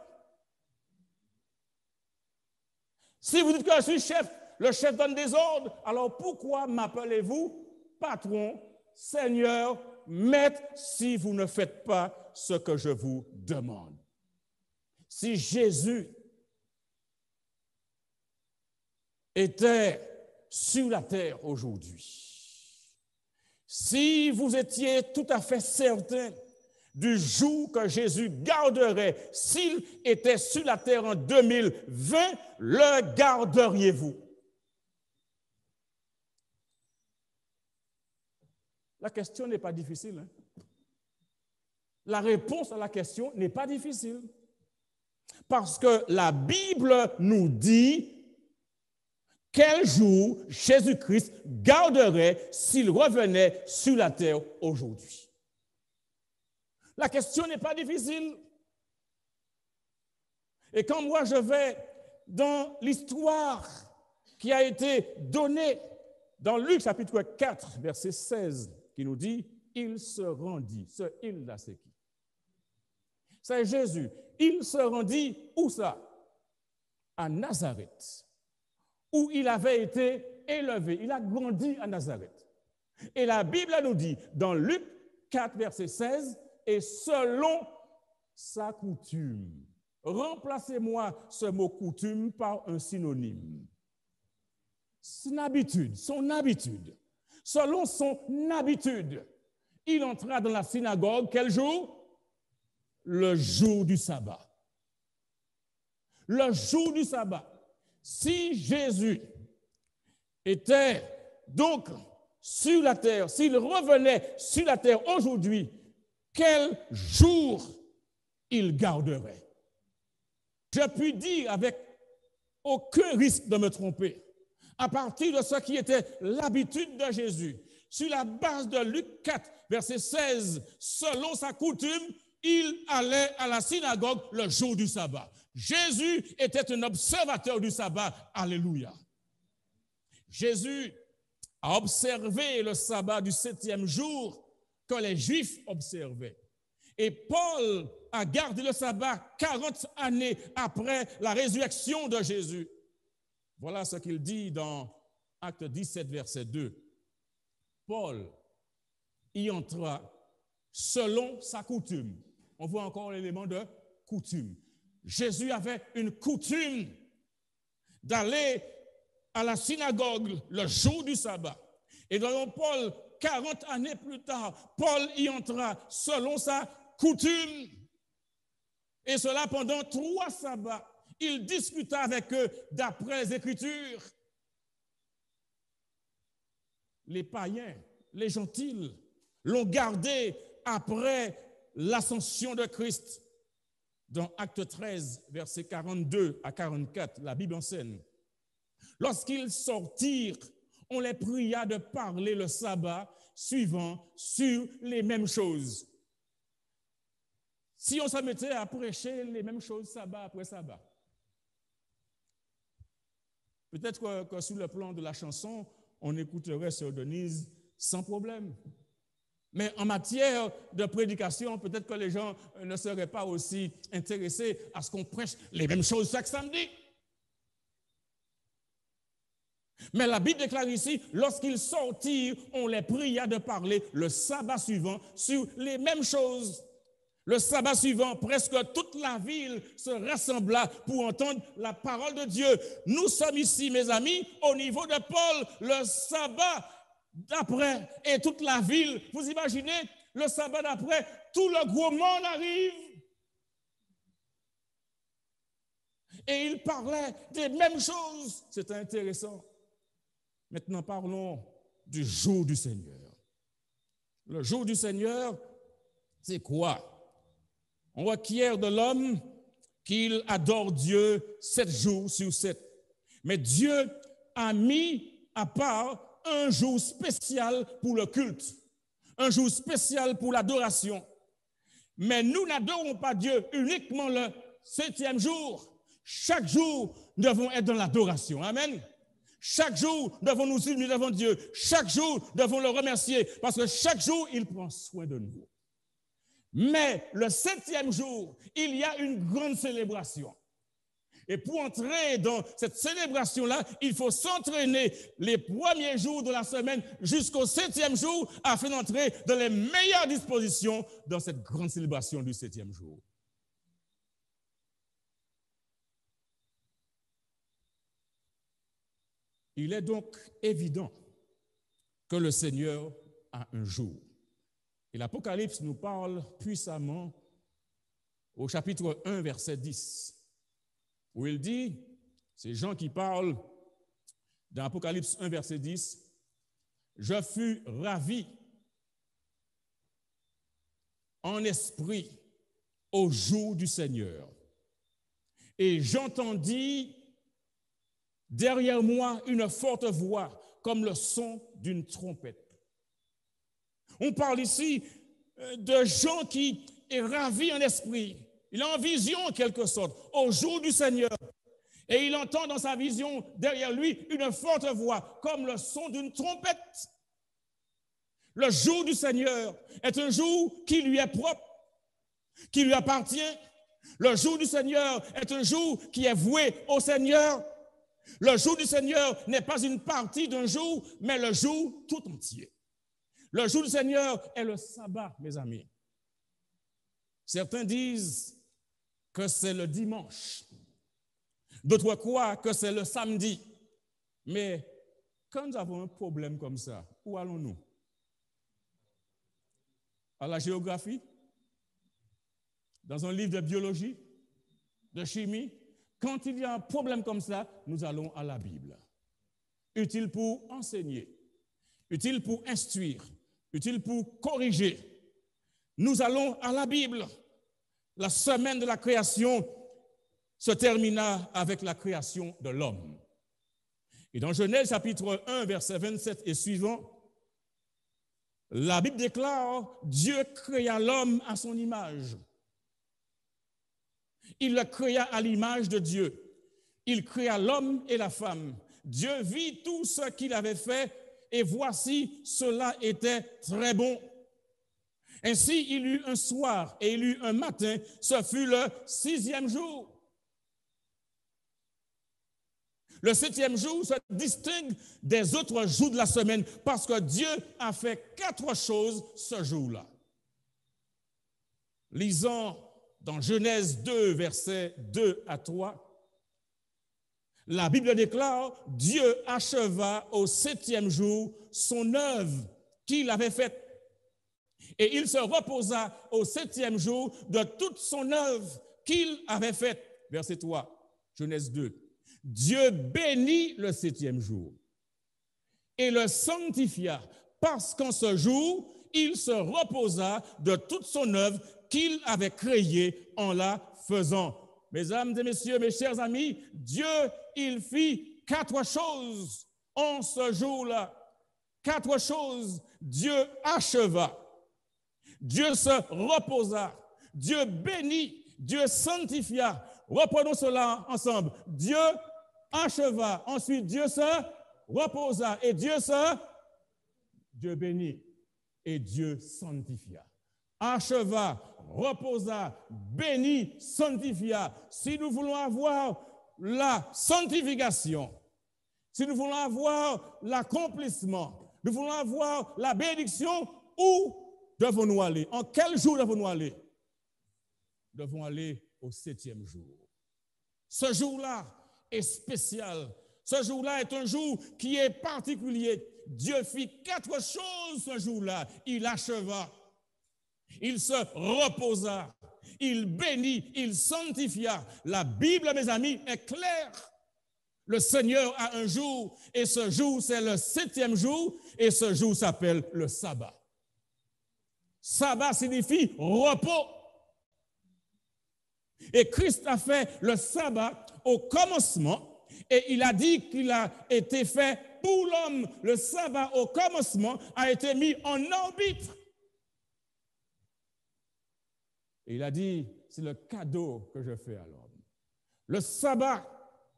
Si vous dites que je suis chef, le chef donne des ordres. Alors pourquoi m'appelez-vous patron, Seigneur, maître, si vous ne faites pas ce que je vous demande? Si Jésus était sur la terre aujourd'hui, si vous étiez tout à fait certain du jour que Jésus garderait, s'il était sur la terre en 2020, le garderiez-vous? La question n'est pas difficile. Hein? La réponse à la question n'est pas difficile. Parce que la Bible nous dit quel jour Jésus-Christ garderait s'il revenait sur la terre aujourd'hui. La question n'est pas difficile. Et quand moi je vais dans l'histoire qui a été donnée dans Luc chapitre 4, verset 16, qui nous dit « Il se rendit ». Ce « il » là, c'est qui? C'est Jésus. Il se rendit où ça? À Nazareth, où il avait été élevé. Il a grandi à Nazareth. Et la Bible nous dit, dans Luc 4, verset 16, « Et selon sa coutume ». Remplacez-moi ce mot « coutume » par un synonyme. Son habitude. Selon son habitude, il entra dans la synagogue, quel jour? Le jour du sabbat. Le jour du sabbat. Si Jésus était donc sur la terre, s'il revenait sur la terre aujourd'hui, quel jour il garderait? Je puis dire avec aucun risque de me tromper, à partir de ce qui était l'habitude de Jésus, sur la base de Luc 4, verset 16, selon sa coutume, il allait à la synagogue le jour du sabbat. Jésus était un observateur du sabbat. Alléluia. Jésus a observé le sabbat du 7e jour que les Juifs observaient. Et Paul a gardé le sabbat 40 années après la résurrection de Jésus. Voilà ce qu'il dit dans Acte 17, verset 2. Paul y entra selon sa coutume. On voit encore l'élément de coutume. Jésus avait une coutume d'aller à la synagogue le jour du sabbat. Et dans Paul, 40 années plus tard, Paul y entra selon sa coutume. Et cela pendant 3 sabbats. Il discuta avec eux d'après les Écritures. Les païens, les gentils, l'ont gardé après l'ascension de Christ. Dans Acte 13, versets 42 à 44, la Bible enseigne. Lorsqu'ils sortirent, on les pria de parler le sabbat suivant sur les mêmes choses. Si on se mettait à prêcher les mêmes choses sabbat après sabbat, peut-être que sur le plan de la chanson, on écouterait Sœur Denise sans problème. Mais en matière de prédication, peut-être que les gens ne seraient pas aussi intéressés à ce qu'on prêche les mêmes choses chaque samedi. Mais la Bible déclare ici, lorsqu'ils sortirent, on les pria de parler le sabbat suivant sur les mêmes choses. Le sabbat suivant, presque toute la ville se rassembla pour entendre la parole de Dieu. Nous sommes ici, mes amis, au niveau de Paul, le sabbat d'après et toute la ville. Vous imaginez, le sabbat d'après, tout le gros monde arrive. et ils parlaient des mêmes choses. C'est intéressant. Maintenant, parlons du jour du Seigneur. Le jour du Seigneur, c'est quoi? On requiert de l'homme qu'il adore Dieu 7 jours sur 7. Mais Dieu a mis à part un jour spécial pour le culte, un jour spécial pour l'adoration. Mais nous n'adorons pas Dieu uniquement le 7e jour. Chaque jour, nous devons être dans l'adoration. Amen. Chaque jour, nous devons nous unir devant Dieu. Chaque jour, nous devons le remercier parce que chaque jour, il prend soin de nous. Mais le 7e jour, il y a une grande célébration. Et pour entrer dans cette célébration-là, il faut s'entraîner les premiers jours de la semaine jusqu'au 7e jour afin d'entrer dans les meilleures dispositions dans cette grande célébration du 7e jour. Il est donc évident que le Seigneur a un jour. Et l'Apocalypse nous parle puissamment au chapitre 1, verset 10, où il dit, c'est Jean qui parle dans l'Apocalypse 1, verset 10, « Je fus ravi en esprit au jour du Seigneur, et j'entendis derrière moi une forte voix comme le son d'une trompette. » On parle ici de Jean qui est ravi en esprit. Il est en vision en quelque sorte au jour du Seigneur. Et il entend dans sa vision derrière lui une forte voix comme le son d'une trompette. Le jour du Seigneur est un jour qui lui est propre, qui lui appartient. Le jour du Seigneur est un jour qui est voué au Seigneur. Le jour du Seigneur n'est pas une partie d'un jour, mais le jour tout entier. Le jour du Seigneur est le sabbat, mes amis. Certains disent que c'est le dimanche. D'autres croient que c'est le samedi. Mais quand nous avons un problème comme ça, où allons-nous? À la géographie? Dans un livre de biologie? De chimie? Quand il y a un problème comme ça, nous allons à la Bible. Utile pour enseigner, utile pour instruire, utile pour corriger. Nous allons à la Bible. La semaine de la création se termina avec la création de l'homme. Et dans Genèse chapitre 1, verset 27 et suivant, la Bible déclare, Dieu créa l'homme à son image. Il le créa à l'image de Dieu. Il créa l'homme et la femme. Dieu vit tout ce qu'il avait fait et voici, cela était très bon. Ainsi, il eut un soir et il eut un matin, ce fut le 6e jour. Le 7e jour se distingue des autres jours de la semaine parce que Dieu a fait 4 choses ce jour-là. Lisons dans Genèse 2, versets 2 à 3, la Bible déclare, Dieu acheva au 7e jour son œuvre qu'il avait faite. Et il se reposa au 7e jour de toute son œuvre qu'il avait faite. Verset 3, Genèse 2. Dieu bénit le 7e jour et le sanctifia parce qu'en ce jour, il se reposa de toute son œuvre qu'il avait créée en la faisant. Mesdames et messieurs, mes chers amis, Dieu, il fit 4 choses en ce jour-là. 4 choses. Dieu acheva. Dieu se reposa. Dieu bénit. Dieu sanctifia. Reprenons cela ensemble. Dieu acheva. Ensuite, Dieu se reposa. Et Dieu bénit. Et Dieu sanctifia. Acheva, reposa, bénit, sanctifia. Si nous voulons avoir la sanctification, si nous voulons avoir l'accomplissement, nous voulons avoir la bénédiction, où devons-nous aller? En quel jour devons-nous aller? Nous devons aller au 7e jour. Ce jour-là est spécial. Ce jour-là est un jour qui est particulier. Dieu fit 4 choses ce jour-là. Il acheva. Il se reposa. il bénit, il sanctifia. La Bible, mes amis, est claire. Le Seigneur a un jour, et ce jour, c'est le 7e jour, et ce jour s'appelle le sabbat. Sabbat signifie repos. Et Christ a fait le sabbat au commencement, et il a dit qu'il a été fait pour l'homme. Le sabbat au commencement a été mis en arbitre. Et il a dit, c'est le cadeau que je fais à l'homme. Le sabbat,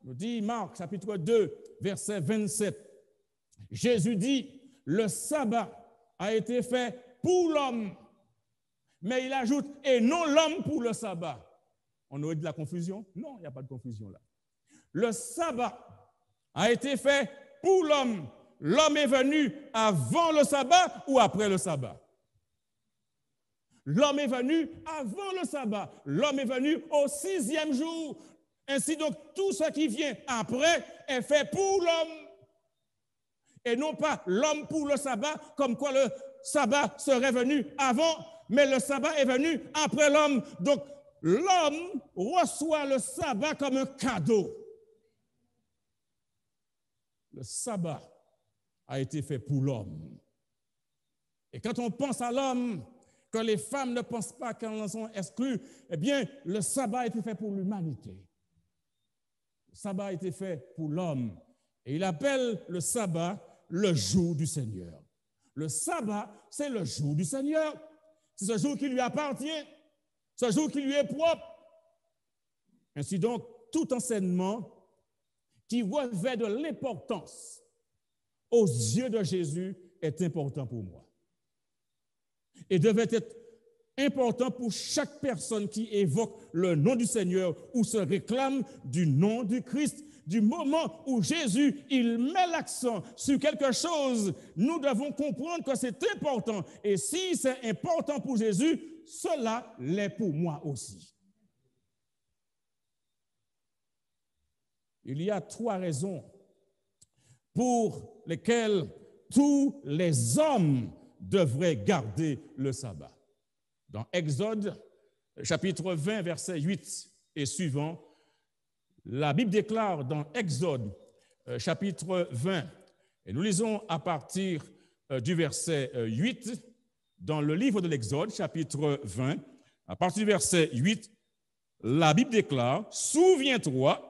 nous dit Marc, chapitre 2, verset 27. Jésus dit, le sabbat a été fait pour l'homme. Mais il ajoute, et non l'homme pour le sabbat. On aurait de la confusion? Non, il n'y a pas de confusion là. Le sabbat a été fait pour l'homme. L'homme est venu avant le sabbat ou après le sabbat? L'homme est venu avant le sabbat. L'homme est venu au 6e jour. Ainsi donc, tout ce qui vient après est fait pour l'homme. Et non pas l'homme pour le sabbat, comme quoi le sabbat serait venu avant, mais le sabbat est venu après l'homme. Donc, l'homme reçoit le sabbat comme un cadeau. Le sabbat a été fait pour l'homme. Et quand on pense à l'homme, que les femmes ne pensent pas qu'elles en sont exclues, eh bien, le sabbat a été fait pour l'humanité. Le sabbat a été fait pour l'homme. Et il appelle le sabbat le jour du Seigneur. Le sabbat, c'est le jour du Seigneur. C'est ce jour qui lui appartient, ce jour qui lui est propre. Ainsi donc, tout enseignement qui revêt de l'importance aux yeux de Jésus est important pour moi. Et devait être important pour chaque personne qui évoque le nom du Seigneur ou se réclame du nom du Christ. Du moment où Jésus, il met l'accent sur quelque chose, nous devons comprendre que c'est important. Et si c'est important pour Jésus, cela l'est pour moi aussi. Il y a 3 raisons pour lesquelles tous les hommes devraient garder le sabbat. Dans Exode, chapitre 20, verset 8 et suivant, la Bible déclare dans Exode, chapitre 20, et nous lisons à partir du verset 8, dans le livre de l'Exode, chapitre 20, à partir du verset 8, la Bible déclare, « Souviens-toi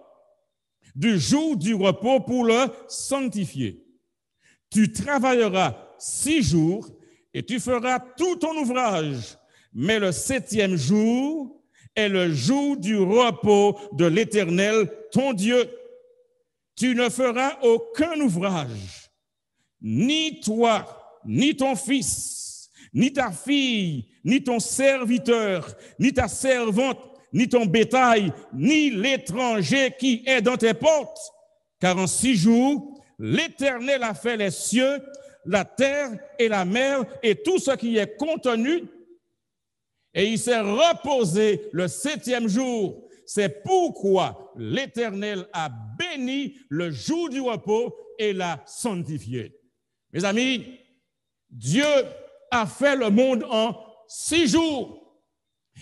du jour du repos pour le sanctifier. Tu travailleras 6 jours et tu feras tout ton ouvrage, mais le 7e jour est le jour du repos de l'Éternel, ton Dieu. Tu ne feras aucun ouvrage, ni toi, ni ton fils, ni ta fille, ni ton serviteur, ni ta servante, ni ton bétail, ni l'étranger qui est dans tes portes. Car en 6 jours, l'Éternel a fait les cieux, la terre et la mer et tout ce qui est contenu, et il s'est reposé le 7e jour. C'est pourquoi l'Éternel a béni le jour du repos et l'a sanctifié. Mes amis, Dieu a fait le monde en 6 jours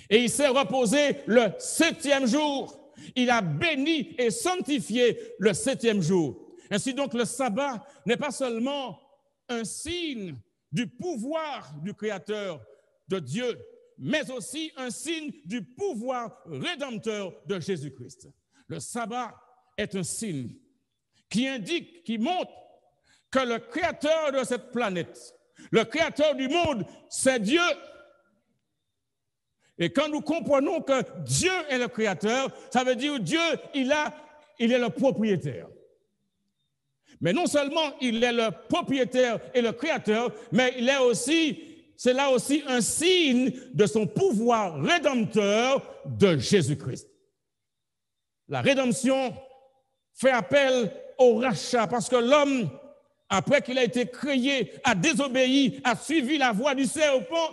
et il s'est reposé le 7e jour. Il a béni et sanctifié le 7e jour. Ainsi donc, le sabbat n'est pas seulement un signe du pouvoir du Créateur, de Dieu, mais aussi un signe du pouvoir rédempteur de Jésus-Christ. Le sabbat est un signe qui indique, qui montre que le Créateur de cette planète, le Créateur du monde, c'est Dieu. Et quand nous comprenons que Dieu est le Créateur, ça veut dire que Dieu, il est le propriétaire. Mais non seulement il est le propriétaire et le créateur, mais c'est là aussi un signe de son pouvoir rédempteur de Jésus-Christ. La rédemption fait appel au rachat parce que l'homme, après qu'il a été créé, a désobéi, a suivi la voie du serpent.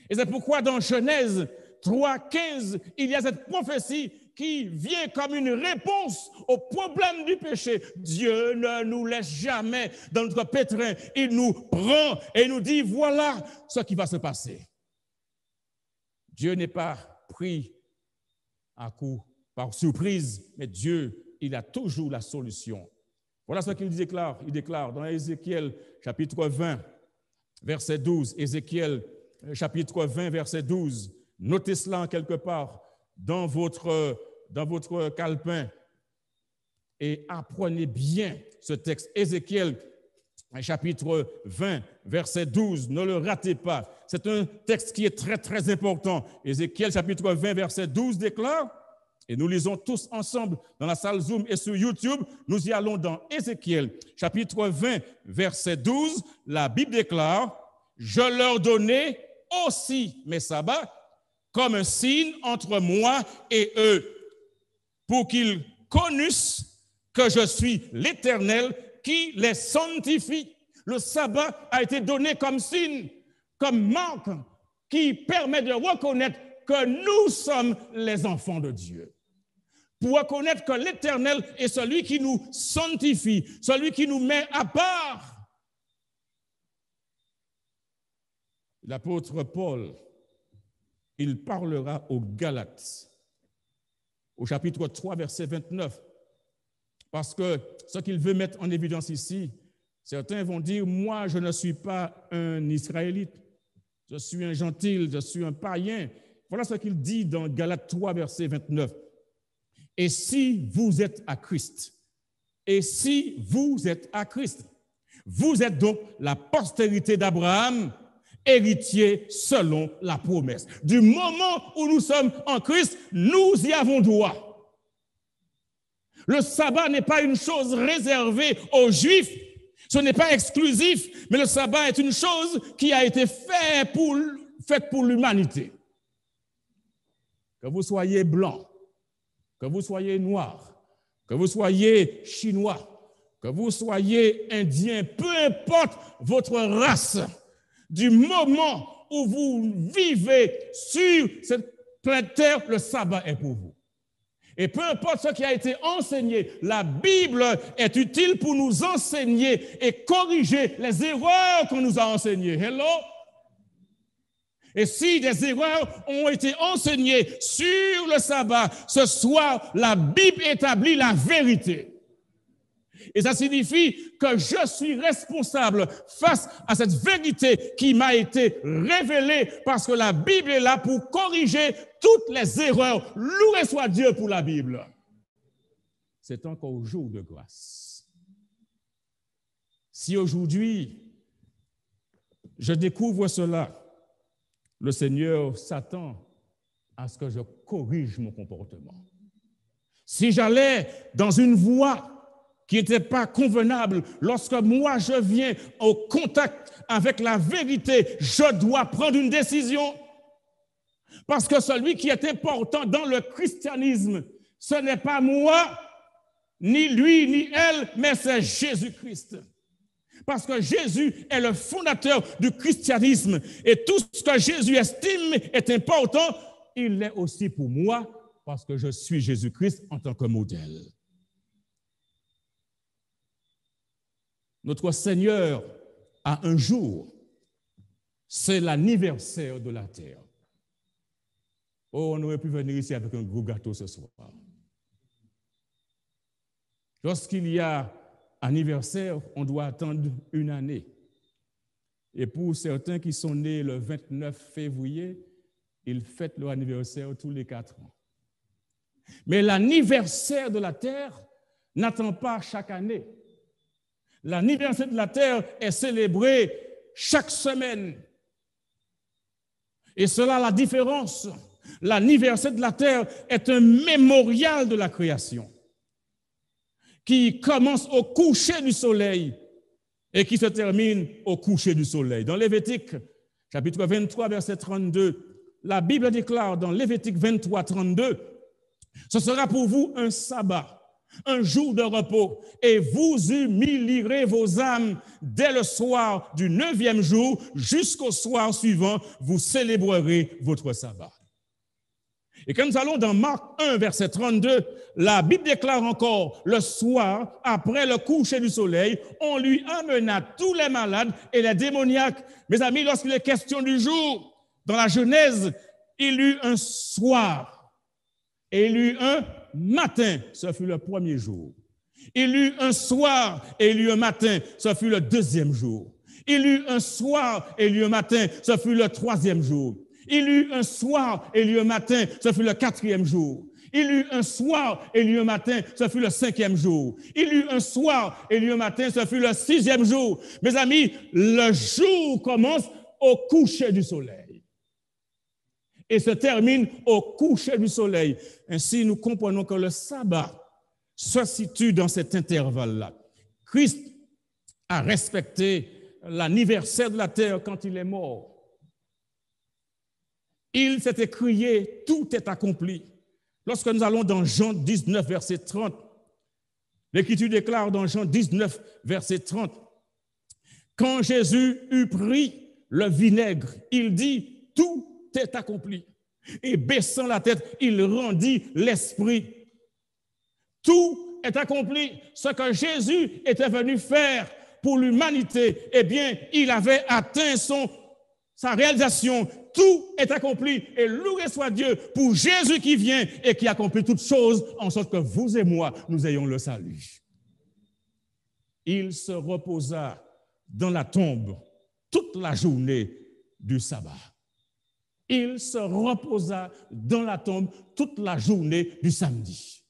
Et c'est pourquoi dans Genèse 3:15, il y a cette prophétie qui vient comme une réponse au problème du péché. Dieu ne nous laisse jamais dans notre pétrin. Il nous prend et nous dit, voilà ce qui va se passer. Dieu n'est pas pris à coup par surprise, mais Dieu, il a toujours la solution. Voilà ce qu'il déclare. Il déclare dans Ézéchiel chapitre 20, verset 12. Ézéchiel chapitre 20, verset 12. Notez cela en quelque part dans votre calepin et apprenez bien ce texte. Ézéchiel chapitre 20, verset 12. Ne le ratez pas. C'est un texte qui est très, très important. Ézéchiel chapitre 20, verset 12 déclare, et nous lisons tous ensemble dans la salle Zoom et sur YouTube, nous y allons dans Ézéchiel chapitre 20, verset 12. La Bible déclare, « Je leur donnai aussi mes sabbats comme un signe entre moi et eux, pour qu'ils connussent que je suis l'Éternel qui les sanctifie. » Le sabbat a été donné comme signe, comme marque qui permet de reconnaître que nous sommes les enfants de Dieu. Pour reconnaître que l'Éternel est celui qui nous sanctifie, celui qui nous met à part. L'apôtre Paul, il parlera aux Galates, au chapitre 3, verset 29, parce que ce qu'il veut mettre en évidence ici, certains vont dire, moi je ne suis pas un Israélite, je suis un gentil, je suis un païen. Voilà ce qu'il dit dans Galates 3, verset 29. Et si vous êtes à Christ, vous êtes donc la postérité d'Abraham, héritier selon la promesse. Du moment où nous sommes en Christ, nous y avons droit. Le sabbat n'est pas une chose réservée aux Juifs, ce n'est pas exclusif, mais le sabbat est une chose qui a été faite pour l'humanité. Que vous soyez blanc, que vous soyez noir, que vous soyez chinois, que vous soyez indien, peu importe votre race, du moment où vous vivez sur cette planète Terre, le sabbat est pour vous. Et peu importe ce qui a été enseigné, la Bible est utile pour nous enseigner et corriger les erreurs qu'on nous a enseignées. Hello? Et si des erreurs ont été enseignées sur le sabbat, ce soir, la Bible établit la vérité. Et ça signifie que je suis responsable face à cette vérité qui m'a été révélée parce que la Bible est là pour corriger toutes les erreurs. Loué soit Dieu pour la Bible. C'est encore jour de grâce. Si aujourd'hui, je découvre cela, le Seigneur s'attend à ce que je corrige mon comportement. Si j'allais dans une voie qui n'était pas convenable, lorsque moi je viens au contact avec la vérité, je dois prendre une décision. Parce que celui qui est important dans le christianisme, ce n'est pas moi, ni lui, ni elle, mais c'est Jésus-Christ. Parce que Jésus est le fondateur du christianisme et tout ce que Jésus estime est important, il l'est aussi pour moi parce que je suis Jésus-Christ en tant que modèle. Notre Seigneur a un jour, c'est l'anniversaire de la terre. Oh, on aurait pu venir ici avec un gros gâteau ce soir. Lorsqu'il y a anniversaire, on doit attendre une année. Et pour certains qui sont nés le 29 février, ils fêtent leur anniversaire tous les 4 ans. Mais l'anniversaire de la terre n'attend pas chaque année. L'anniversaire de la terre est célébré chaque semaine. Et cela a la différence. L'anniversaire de la terre est un mémorial de la création qui commence au coucher du soleil et qui se termine au coucher du soleil. Dans Lévitique, chapitre 23, verset 32, la Bible déclare dans Lévitique 23, 32, « Ce sera pour vous un sabbat, un jour de repos, et vous humilierez vos âmes dès le soir du 9e jour jusqu'au soir suivant, vous célébrerez votre sabbat. » Et quand nous allons dans Marc 1, verset 32, la Bible déclare encore, le soir, après le coucher du soleil, on lui amena tous les malades et les démoniaques. Mes amis, lorsqu'il est question du jour, dans la Genèse, il eut un soir et il eut un matin, ce fut le premier jour. Il eut un soir et il eut un matin, ce fut le deuxième jour. Il eut un soir et il eut un matin, ce fut le troisième jour. Il eut un soir et il eut un matin, ce fut le quatrième jour. Il eut un soir et il eut un matin, ce fut le cinquième jour. Il eut un soir et il eut un matin, ce fut le sixième jour. Mes amis, le jour commence au coucher du soleil et se termine au coucher du soleil. Ainsi, nous comprenons que le sabbat se situe dans cet intervalle-là. Christ a respecté l'anniversaire de la terre quand il est mort. Il s'est écrié, tout est accompli. Lorsque nous allons dans Jean 19, verset 30, l'Écriture déclare dans Jean 19, verset 30, quand Jésus eut pris le vinaigre, il dit, tout est accompli. Et baissant la tête, il rendit l'esprit. Tout est accompli. Ce que Jésus était venu faire pour l'humanité, eh bien, il avait atteint sa réalisation. Tout est accompli. Et loué soit Dieu pour Jésus qui vient et qui accomplit toutes choses en sorte que vous et moi, nous ayons le salut. Il se reposa dans la tombe toute la journée du sabbat. Il se reposa dans la tombe toute la journée du samedi,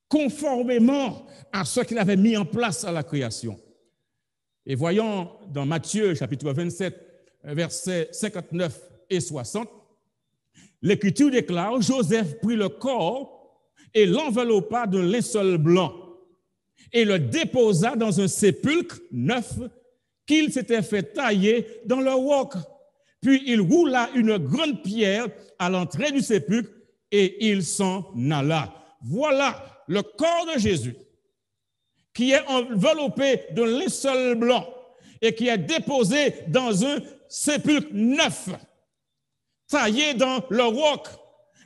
conformément à ce qu'il avait mis en place à la création. Et voyons dans Matthieu, chapitre 27, versets 59 et 60, l'Écriture déclare, Joseph prit le corps et l'enveloppa d'un linceul blanc et le déposa dans un sépulcre neuf qu'il s'était fait tailler dans le roc. Puis il roula une grande pierre à l'entrée du sépulcre et il s'en alla. Voilà le corps de Jésus qui est enveloppé de linceul blanc et qui est déposé dans un sépulcre neuf, taillé dans le roc.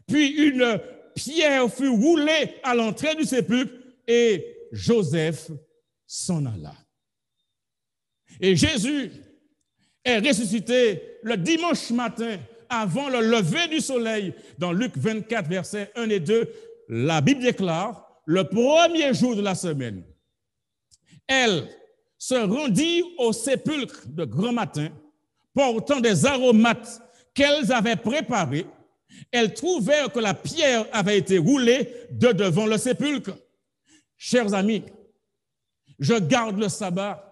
Puis une pierre fut roulée à l'entrée du sépulcre et Joseph s'en alla. Et Jésus est ressuscité le dimanche matin avant le lever du soleil. Dans Luc 24, versets 1 et 2, la Bible déclare, le premier jour de la semaine, elle se rendit au sépulcre de grand matin, portant des aromates qu'elles avaient préparés. Elles trouvèrent que la pierre avait été roulée de devant le sépulcre. Chers amis, je garde le sabbat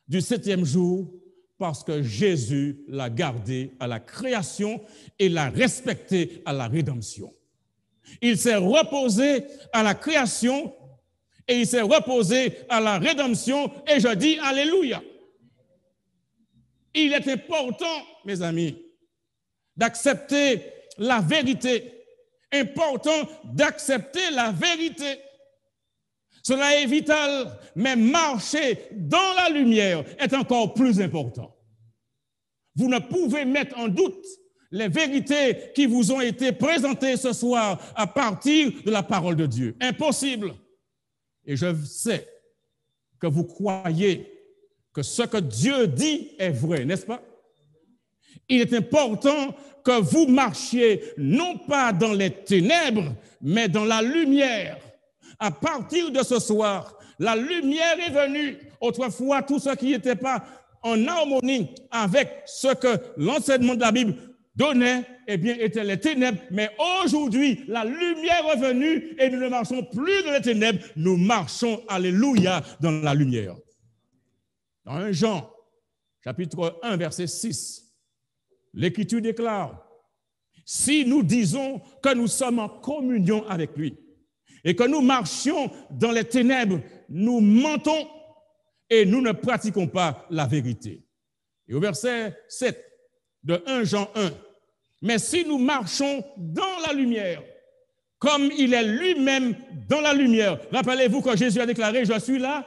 du 7e jour parce que Jésus l'a gardé à la création et l'a respecté à la rédemption. Il s'est reposé à la création et il s'est reposé à la rédemption et je dis Alléluia. Il est important, mes amis, d'accepter la vérité. Important d'accepter la vérité. Cela est vital, mais marcher dans la lumière est encore plus important. Vous ne pouvez mettre en doute les vérités qui vous ont été présentées ce soir à partir de la parole de Dieu. Impossible. Et je sais que vous croyez que ce que Dieu dit est vrai, n'est-ce pas? Il est important que vous marchiez non pas dans les ténèbres, mais dans la lumière. À partir de ce soir, la lumière est venue. Autrefois, tout ce qui n'était pas en harmonie avec ce que l'enseignement de la Bible donnait, eh bien, étaient les ténèbres. Mais aujourd'hui, la lumière est venue et nous ne marchons plus dans les ténèbres, nous marchons, alléluia, dans la lumière. Dans 1 Jean, chapitre 1, verset 6, l'Écriture déclare, si nous disons que nous sommes en communion avec lui et que nous marchions dans les ténèbres, nous mentons et nous ne pratiquons pas la vérité. Et au verset 7 de 1 Jean 1, mais si nous marchons dans la lumière, comme il est lui-même dans la lumière, rappelez-vous que Jésus a déclaré, je suis la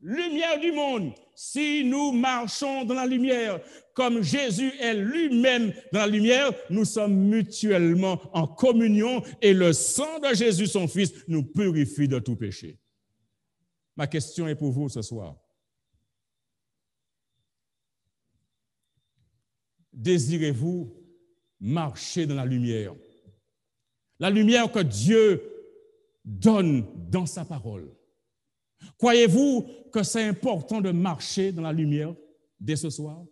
lumière du monde. Si nous marchons dans la lumière, comme Jésus est lui-même dans la lumière, nous sommes mutuellement en communion et le sang de Jésus, son Fils, nous purifie de tout péché. Ma question est pour vous ce soir. Désirez-vous marcher dans la lumière. La lumière que Dieu donne dans sa parole. Croyez-vous que c'est important de marcher dans la lumière dès ce soir?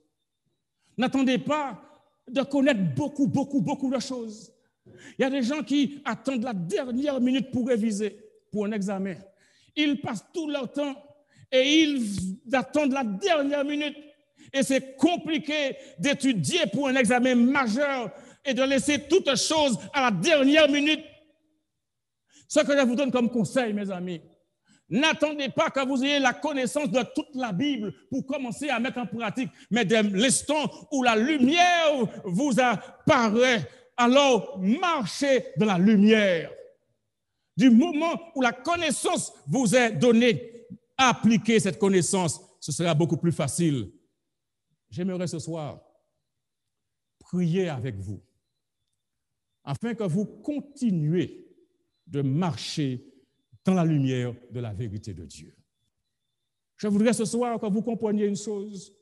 N'attendez pas de connaître beaucoup de choses. Il y a des gens qui attendent la dernière minute pour réviser, pour un examen. Ils passent tout leur temps et ils attendent la dernière minute. Et c'est compliqué d'étudier pour un examen majeur et de laisser toute chose à la dernière minute. Ce que je vous donne comme conseil, mes amis, n'attendez pas que vous ayez la connaissance de toute la Bible pour commencer à mettre en pratique, mais dès l'instant où la lumière vous apparaît, alors marchez dans la lumière. Du moment où la connaissance vous est donnée, appliquez cette connaissance, ce sera beaucoup plus facile. J'aimerais ce soir prier avec vous, afin que vous continuiez de marcher dans la lumière de la vérité de Dieu. Je voudrais ce soir que vous compreniez une chose.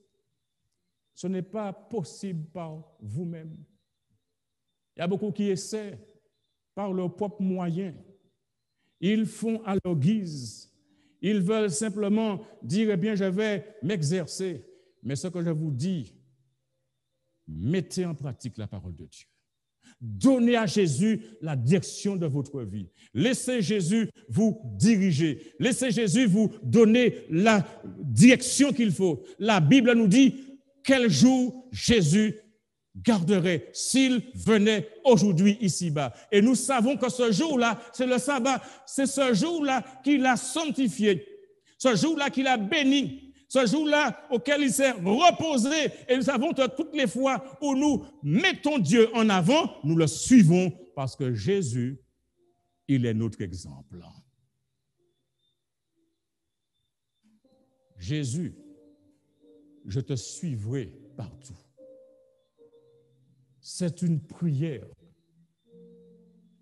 Ce n'est pas possible par vous-même. Il y a beaucoup qui essaient par leurs propres moyens. Ils font à leur guise. Ils veulent simplement dire, eh bien, je vais m'exercer. Mais ce que je vous dis, mettez en pratique la parole de Dieu. Donnez à Jésus la direction de votre vie. Laissez Jésus vous diriger. Laissez Jésus vous donner la direction qu'il faut. La Bible nous dit quel jour Jésus garderait s'il venait aujourd'hui ici-bas. Et nous savons que ce jour-là, c'est le sabbat. C'est ce jour-là qu'il a sanctifié. Ce jour-là qu'il a béni. Ce jour-là auquel il s'est reposé, et nous savons que toutes les fois où nous mettons Dieu en avant, nous le suivons parce que Jésus, il est notre exemple. Jésus, je te suivrai partout. C'est une prière.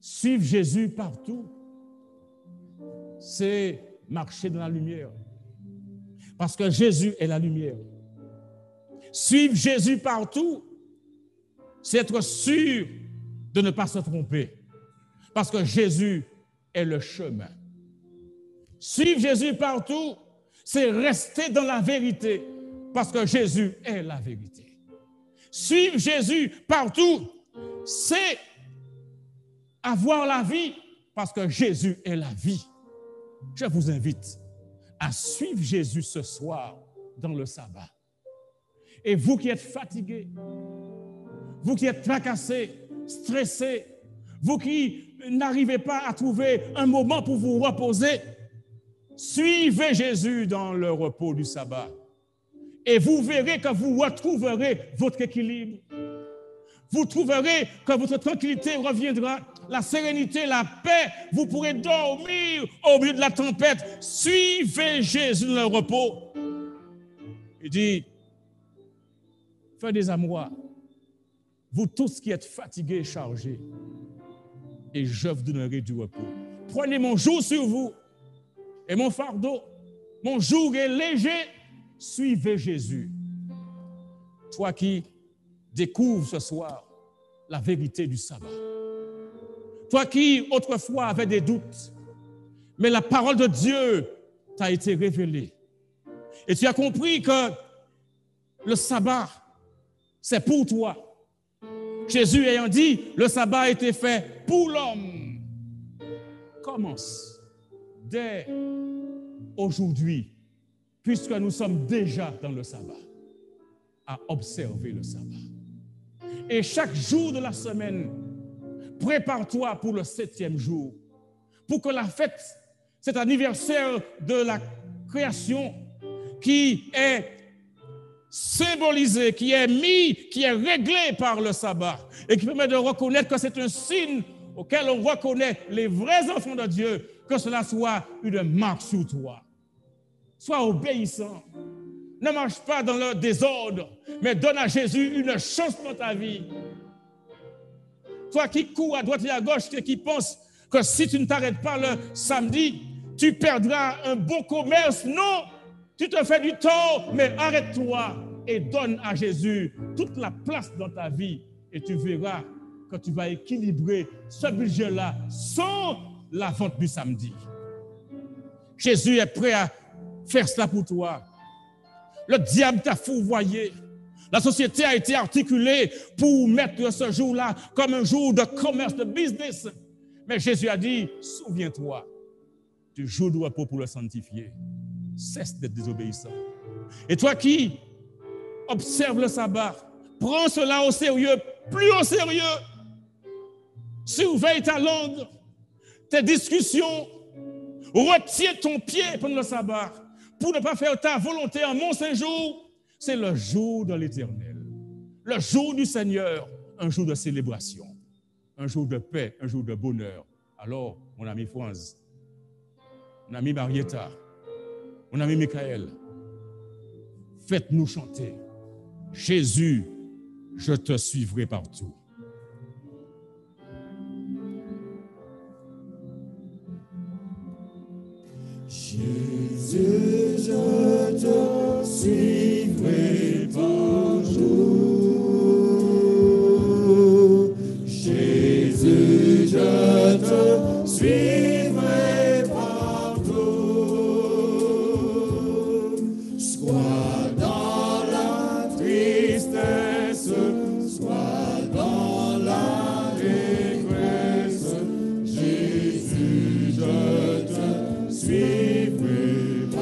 Suivre Jésus partout, c'est marcher dans la lumière. Parce que Jésus est la lumière. Suivre Jésus partout, c'est être sûr de ne pas se tromper. Parce que Jésus est le chemin. Suivre Jésus partout, c'est rester dans la vérité. Parce que Jésus est la vérité. Suivre Jésus partout, c'est avoir la vie. Parce que Jésus est la vie. Je vous invite à suivre Jésus ce soir dans le sabbat. Et vous qui êtes fatigués, vous qui êtes tracassés, stressés, vous qui n'arrivez pas à trouver un moment pour vous reposer, suivez Jésus dans le repos du sabbat. Et vous verrez que vous retrouverez votre équilibre. Vous trouverez que votre tranquillité reviendra, la sérénité, la paix. Vous pourrez dormir au milieu de la tempête. Suivez Jésus dans le repos. Il dit, faites des amours, vous tous qui êtes fatigués et chargés, et je vous donnerai du repos. Prenez mon joug sur vous et mon fardeau. Mon joug est léger. Suivez Jésus. Toi qui découvre ce soir la vérité du sabbat. Toi qui autrefois avais des doutes, mais la parole de Dieu t'a été révélée. Et tu as compris que le sabbat, c'est pour toi. Jésus ayant dit, le sabbat a été fait pour l'homme. Commence dès aujourd'hui, puisque nous sommes déjà dans le sabbat, à observer le sabbat. Et chaque jour de la semaine, prépare-toi pour le 7e jour, pour que la fête, cet anniversaire de la création qui est symbolisé, qui est mis, qui est réglé par le sabbat et qui permet de reconnaître que c'est un signe auquel on reconnaît les vrais enfants de Dieu, que cela soit une marque sur toi. Sois obéissant. Ne marche pas dans le désordre, mais donne à Jésus une chance dans ta vie. Toi qui cours à droite et à gauche et qui penses que si tu ne t'arrêtes pas le samedi, tu perdras un bon commerce. Non, tu te fais du tort, mais arrête-toi et donne à Jésus toute la place dans ta vie Et tu verras que tu vas équilibrer ce budget-là sans la vente du samedi. Jésus est prêt à faire cela pour toi. Le diable t'a fourvoyé. La société a été articulée pour mettre ce jour-là comme un jour de commerce, de business. Mais Jésus a dit, souviens-toi du jour de repos pour le sanctifier. Cesse d'être désobéissant. Et toi qui observes le sabbat, prends cela au sérieux, plus au sérieux. Surveille ta langue, tes discussions. Retiens ton pied pendant le sabbat pour ne pas faire ta volonté en mon Saint-Jour. C'est le jour de l'Éternel, le jour du Seigneur, un jour de célébration, un jour de paix, un jour de bonheur. Alors, mon ami Franz, mon ami Marietta, mon ami Michael, faites-nous chanter. Jésus, je te suivrai partout. Jésus, je te suivrai partout. Jésus, je te suivrai partout. Soit dans la tristesse, soit dans la détresse. Jésus, je te suivrai partout.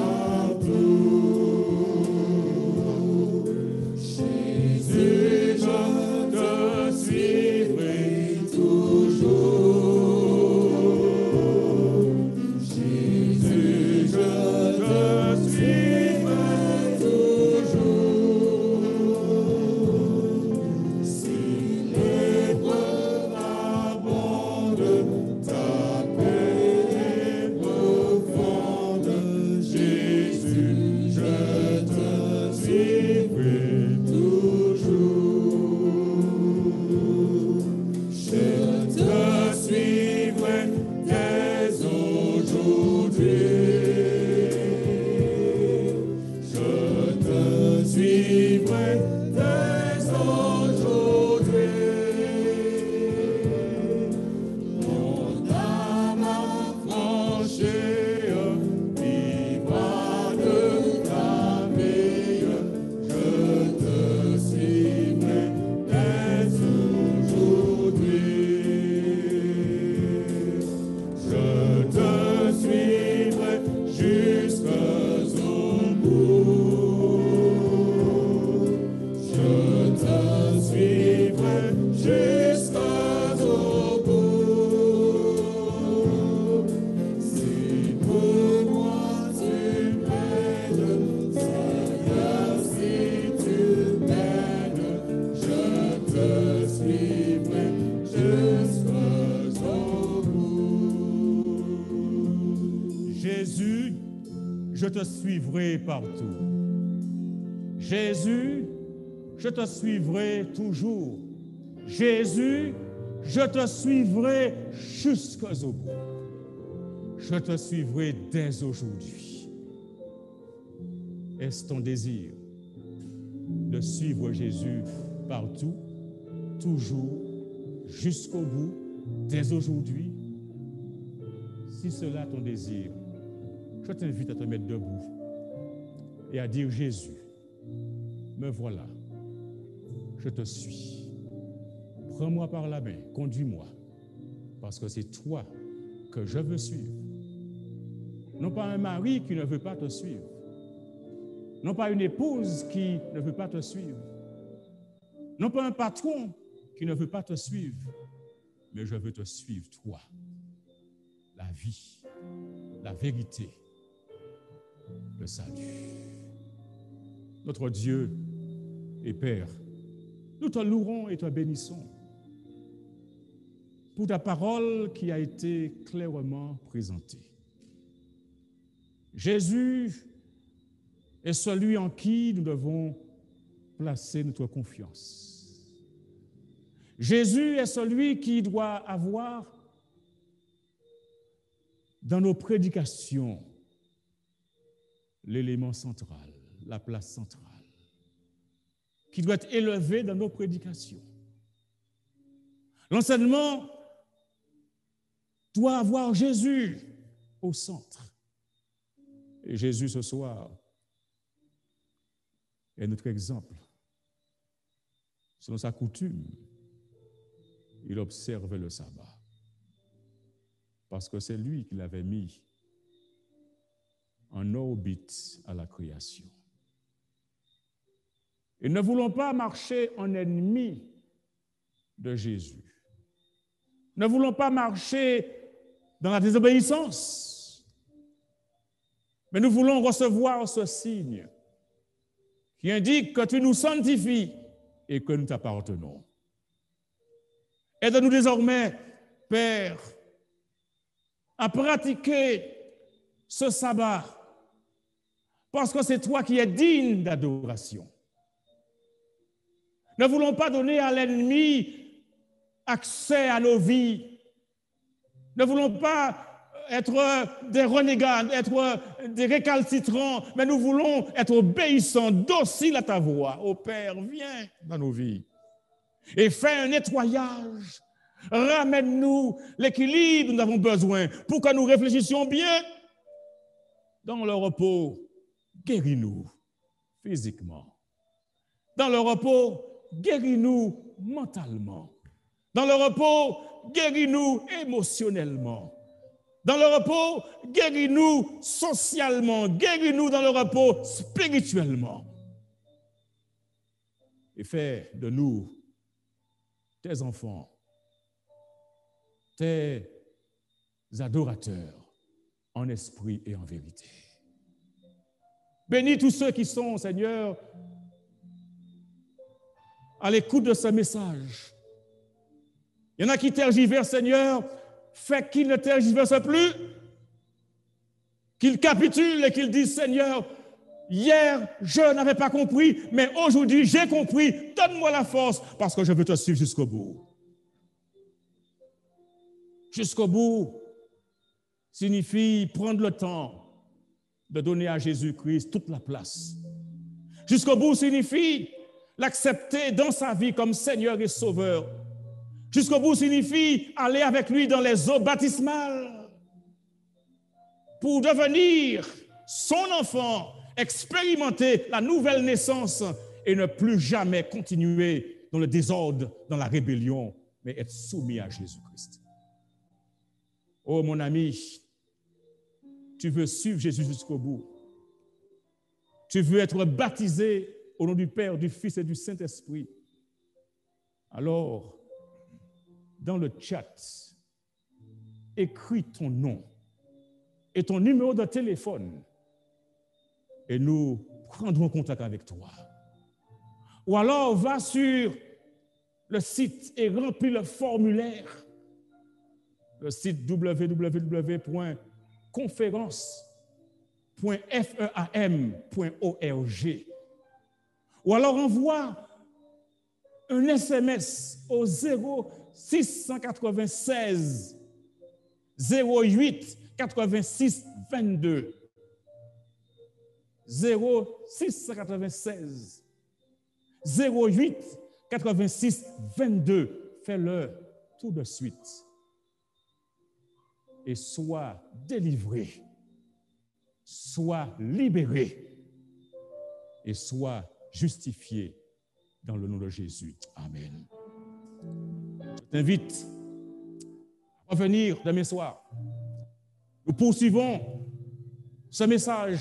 Jésus, je te suivrai toujours. Jésus, je te suivrai toujours. Si l'épreuve abonde, ta paix est profonde. Jésus, je te suivrai toujours. Je te suivrai dès aujourd'hui. Je te suivrai dès aujourd'hui. Mon âme affranchie vivra de ta vie. Je te suivrai dès aujourd'hui. Je te suivrai jusqu'au bout. Je te suivrai jusqu'au bout. Si pour moi tu m'aides, Seigneur, si tu m'aides, je te suivrai jusqu'au bout. Jésus, je te suivrai partout. Jésus, je te suivrai toujours. Jésus, je te suivrai jusqu'au bout. Je te suivrai dès aujourd'hui. Est-ce ton désir de suivre Jésus partout, toujours, jusqu'au bout, dès aujourd'hui? Si cela est ton désir, je t'invite à te mettre debout et à dire: Jésus, me voilà, je te suis. Prends-moi par la main, conduis-moi, parce que c'est toi que je veux suivre. Non pas un mari qui ne veut pas te suivre, non pas une épouse qui ne veut pas te suivre, non pas un patron qui ne veut pas te suivre, mais je veux te suivre, toi. La vie, la vérité, le salut. Notre Dieu et Père, nous te louons et te bénissons pour ta parole qui a été clairement présentée. Jésus est celui en qui nous devons placer notre confiance. Jésus est celui qui doit avoir dans nos prédications l'élément central, la place centrale, qui doit être élevé dans nos prédications. L'enseignement doit avoir Jésus au centre. Et Jésus, ce soir, est notre exemple. Selon sa coutume, il observait le sabbat. Parce que c'est lui qui l'avait mis en orbite à la création. Et ne voulons pas marcher en ennemi de Jésus. Ne voulons pas marcher dans la désobéissance. Mais nous voulons recevoir ce signe qui indique que tu nous sanctifies et que nous t'appartenons. Aide-nous désormais, Père, à pratiquer ce sabbat, parce que c'est toi qui es digne d'adoration. Ne voulons pas donner à l'ennemi accès à nos vies. Ne voulons pas être des renégats, être des récalcitrants, mais nous voulons être obéissants, dociles à ta voix. Ô Père, viens dans nos vies et fais un nettoyage. Ramène-nous l'équilibre dont nous avons besoin pour que nous réfléchissions bien. Dans le repos, guéris-nous physiquement. Dans le repos, guéris-nous mentalement. Dans le repos, guéris-nous émotionnellement. Dans le repos, guéris-nous socialement. Guéris-nous dans le repos spirituellement. Et fais de nous tes enfants, tes adorateurs en esprit et en vérité. Bénis tous ceux qui sont, Seigneur, à l'écoute de ce message. Il y en a qui tergiversent, Seigneur, fais qu'ils ne tergiversent plus, qu'ils capitulent et qu'ils disent, Seigneur, hier, je n'avais pas compris, mais aujourd'hui, j'ai compris. Donne-moi la force parce que je veux te suivre jusqu'au bout. Jusqu'au bout signifie prendre le temps de donner à Jésus-Christ toute la place. Jusqu'au bout signifie l'accepter dans sa vie comme Seigneur et Sauveur. Jusqu'au bout signifie aller avec lui dans les eaux baptismales pour devenir son enfant, expérimenter la nouvelle naissance et ne plus jamais continuer dans le désordre, dans la rébellion, mais être soumis à Jésus-Christ. Oh mon ami, tu veux suivre Jésus jusqu'au bout. Tu veux être baptisé au nom du Père, du Fils et du Saint-Esprit. Alors, dans le chat, écris ton nom et ton numéro de téléphone et nous prendrons contact avec toi. Ou alors, va sur le site et remplis le formulaire. Le site www.conférence.feam.org. Ou alors envoie un SMS au 0696 08 86 22. 0696 08 86 22. Fais-le tout de suite. Et sois délivré, sois libéré et sois justifié dans le nom de Jésus. Amen. Je t'invite à revenir demain soir. Nous poursuivons ce message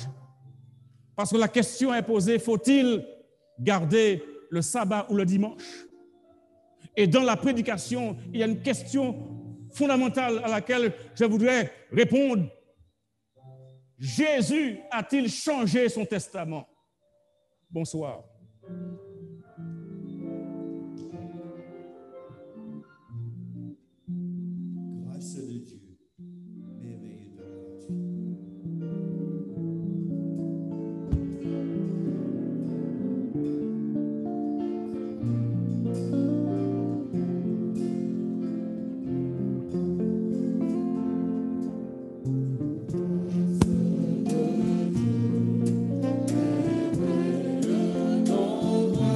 parce que la question est posée, faut-il garder le sabbat ou le dimanche? Et dans la prédication, il y a une question fondamentale à laquelle je voudrais répondre. Jésus a-t-il changé son testament? Bonsoir. Grâce de Dieu, merveilleux de Dieu. Ton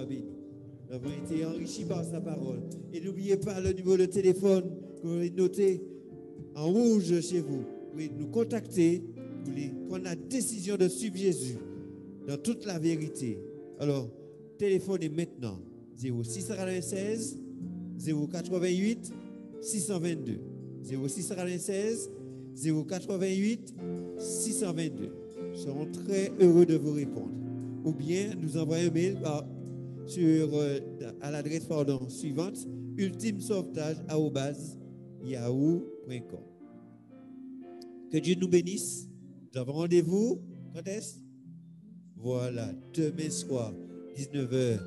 béni. Nous avons été enrichis par sa parole. Et n'oubliez pas le numéro de téléphone que vous avez noté en rouge chez vous. Vous pouvez nous contacter, vous voulez prendre la décision de suivre Jésus dans toute la vérité. Alors, téléphonez maintenant 0696 088 622. 0696 088 622. Nous serons très heureux de vous répondre. Ou bien nous envoyer un mail à l'adresse suivante ultimesauvetage@yahoo.com. Que Dieu nous bénisse. Nous avons rendez-vous. Quand est-ce? Voilà, demain soir, 19h,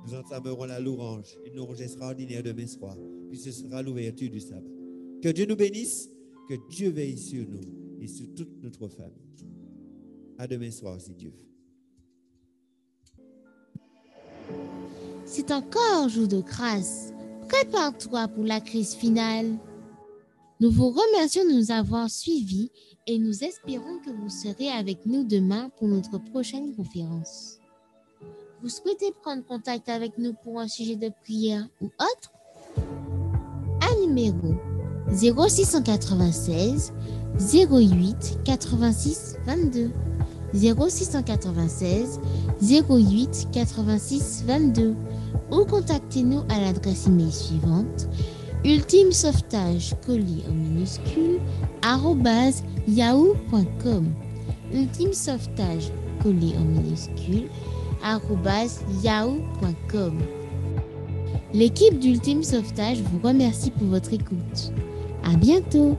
nous entamerons la louange, une louange extraordinaire demain soir, puis ce sera l'ouverture du sabbat. Que Dieu nous bénisse, que Dieu veille sur nous et sur toute notre famille. À demain soir, si Dieu veut. C'est encore jour de grâce. Prépare-toi pour la crise finale. Nous vous remercions de nous avoir suivis et nous espérons que vous serez avec nous demain pour notre prochaine conférence. Vous souhaitez prendre contact avec nous pour un sujet de prière ou autre? Un numéro 0696 08 86 22 0696 08 86 22 ou contactez-nous à l'adresse email suivante ultimesauvetage_yahoo.com ultimesauvetage_yahoo.com. L'équipe d'Ultime Sauvetage vous remercie pour votre écoute. À bientôt.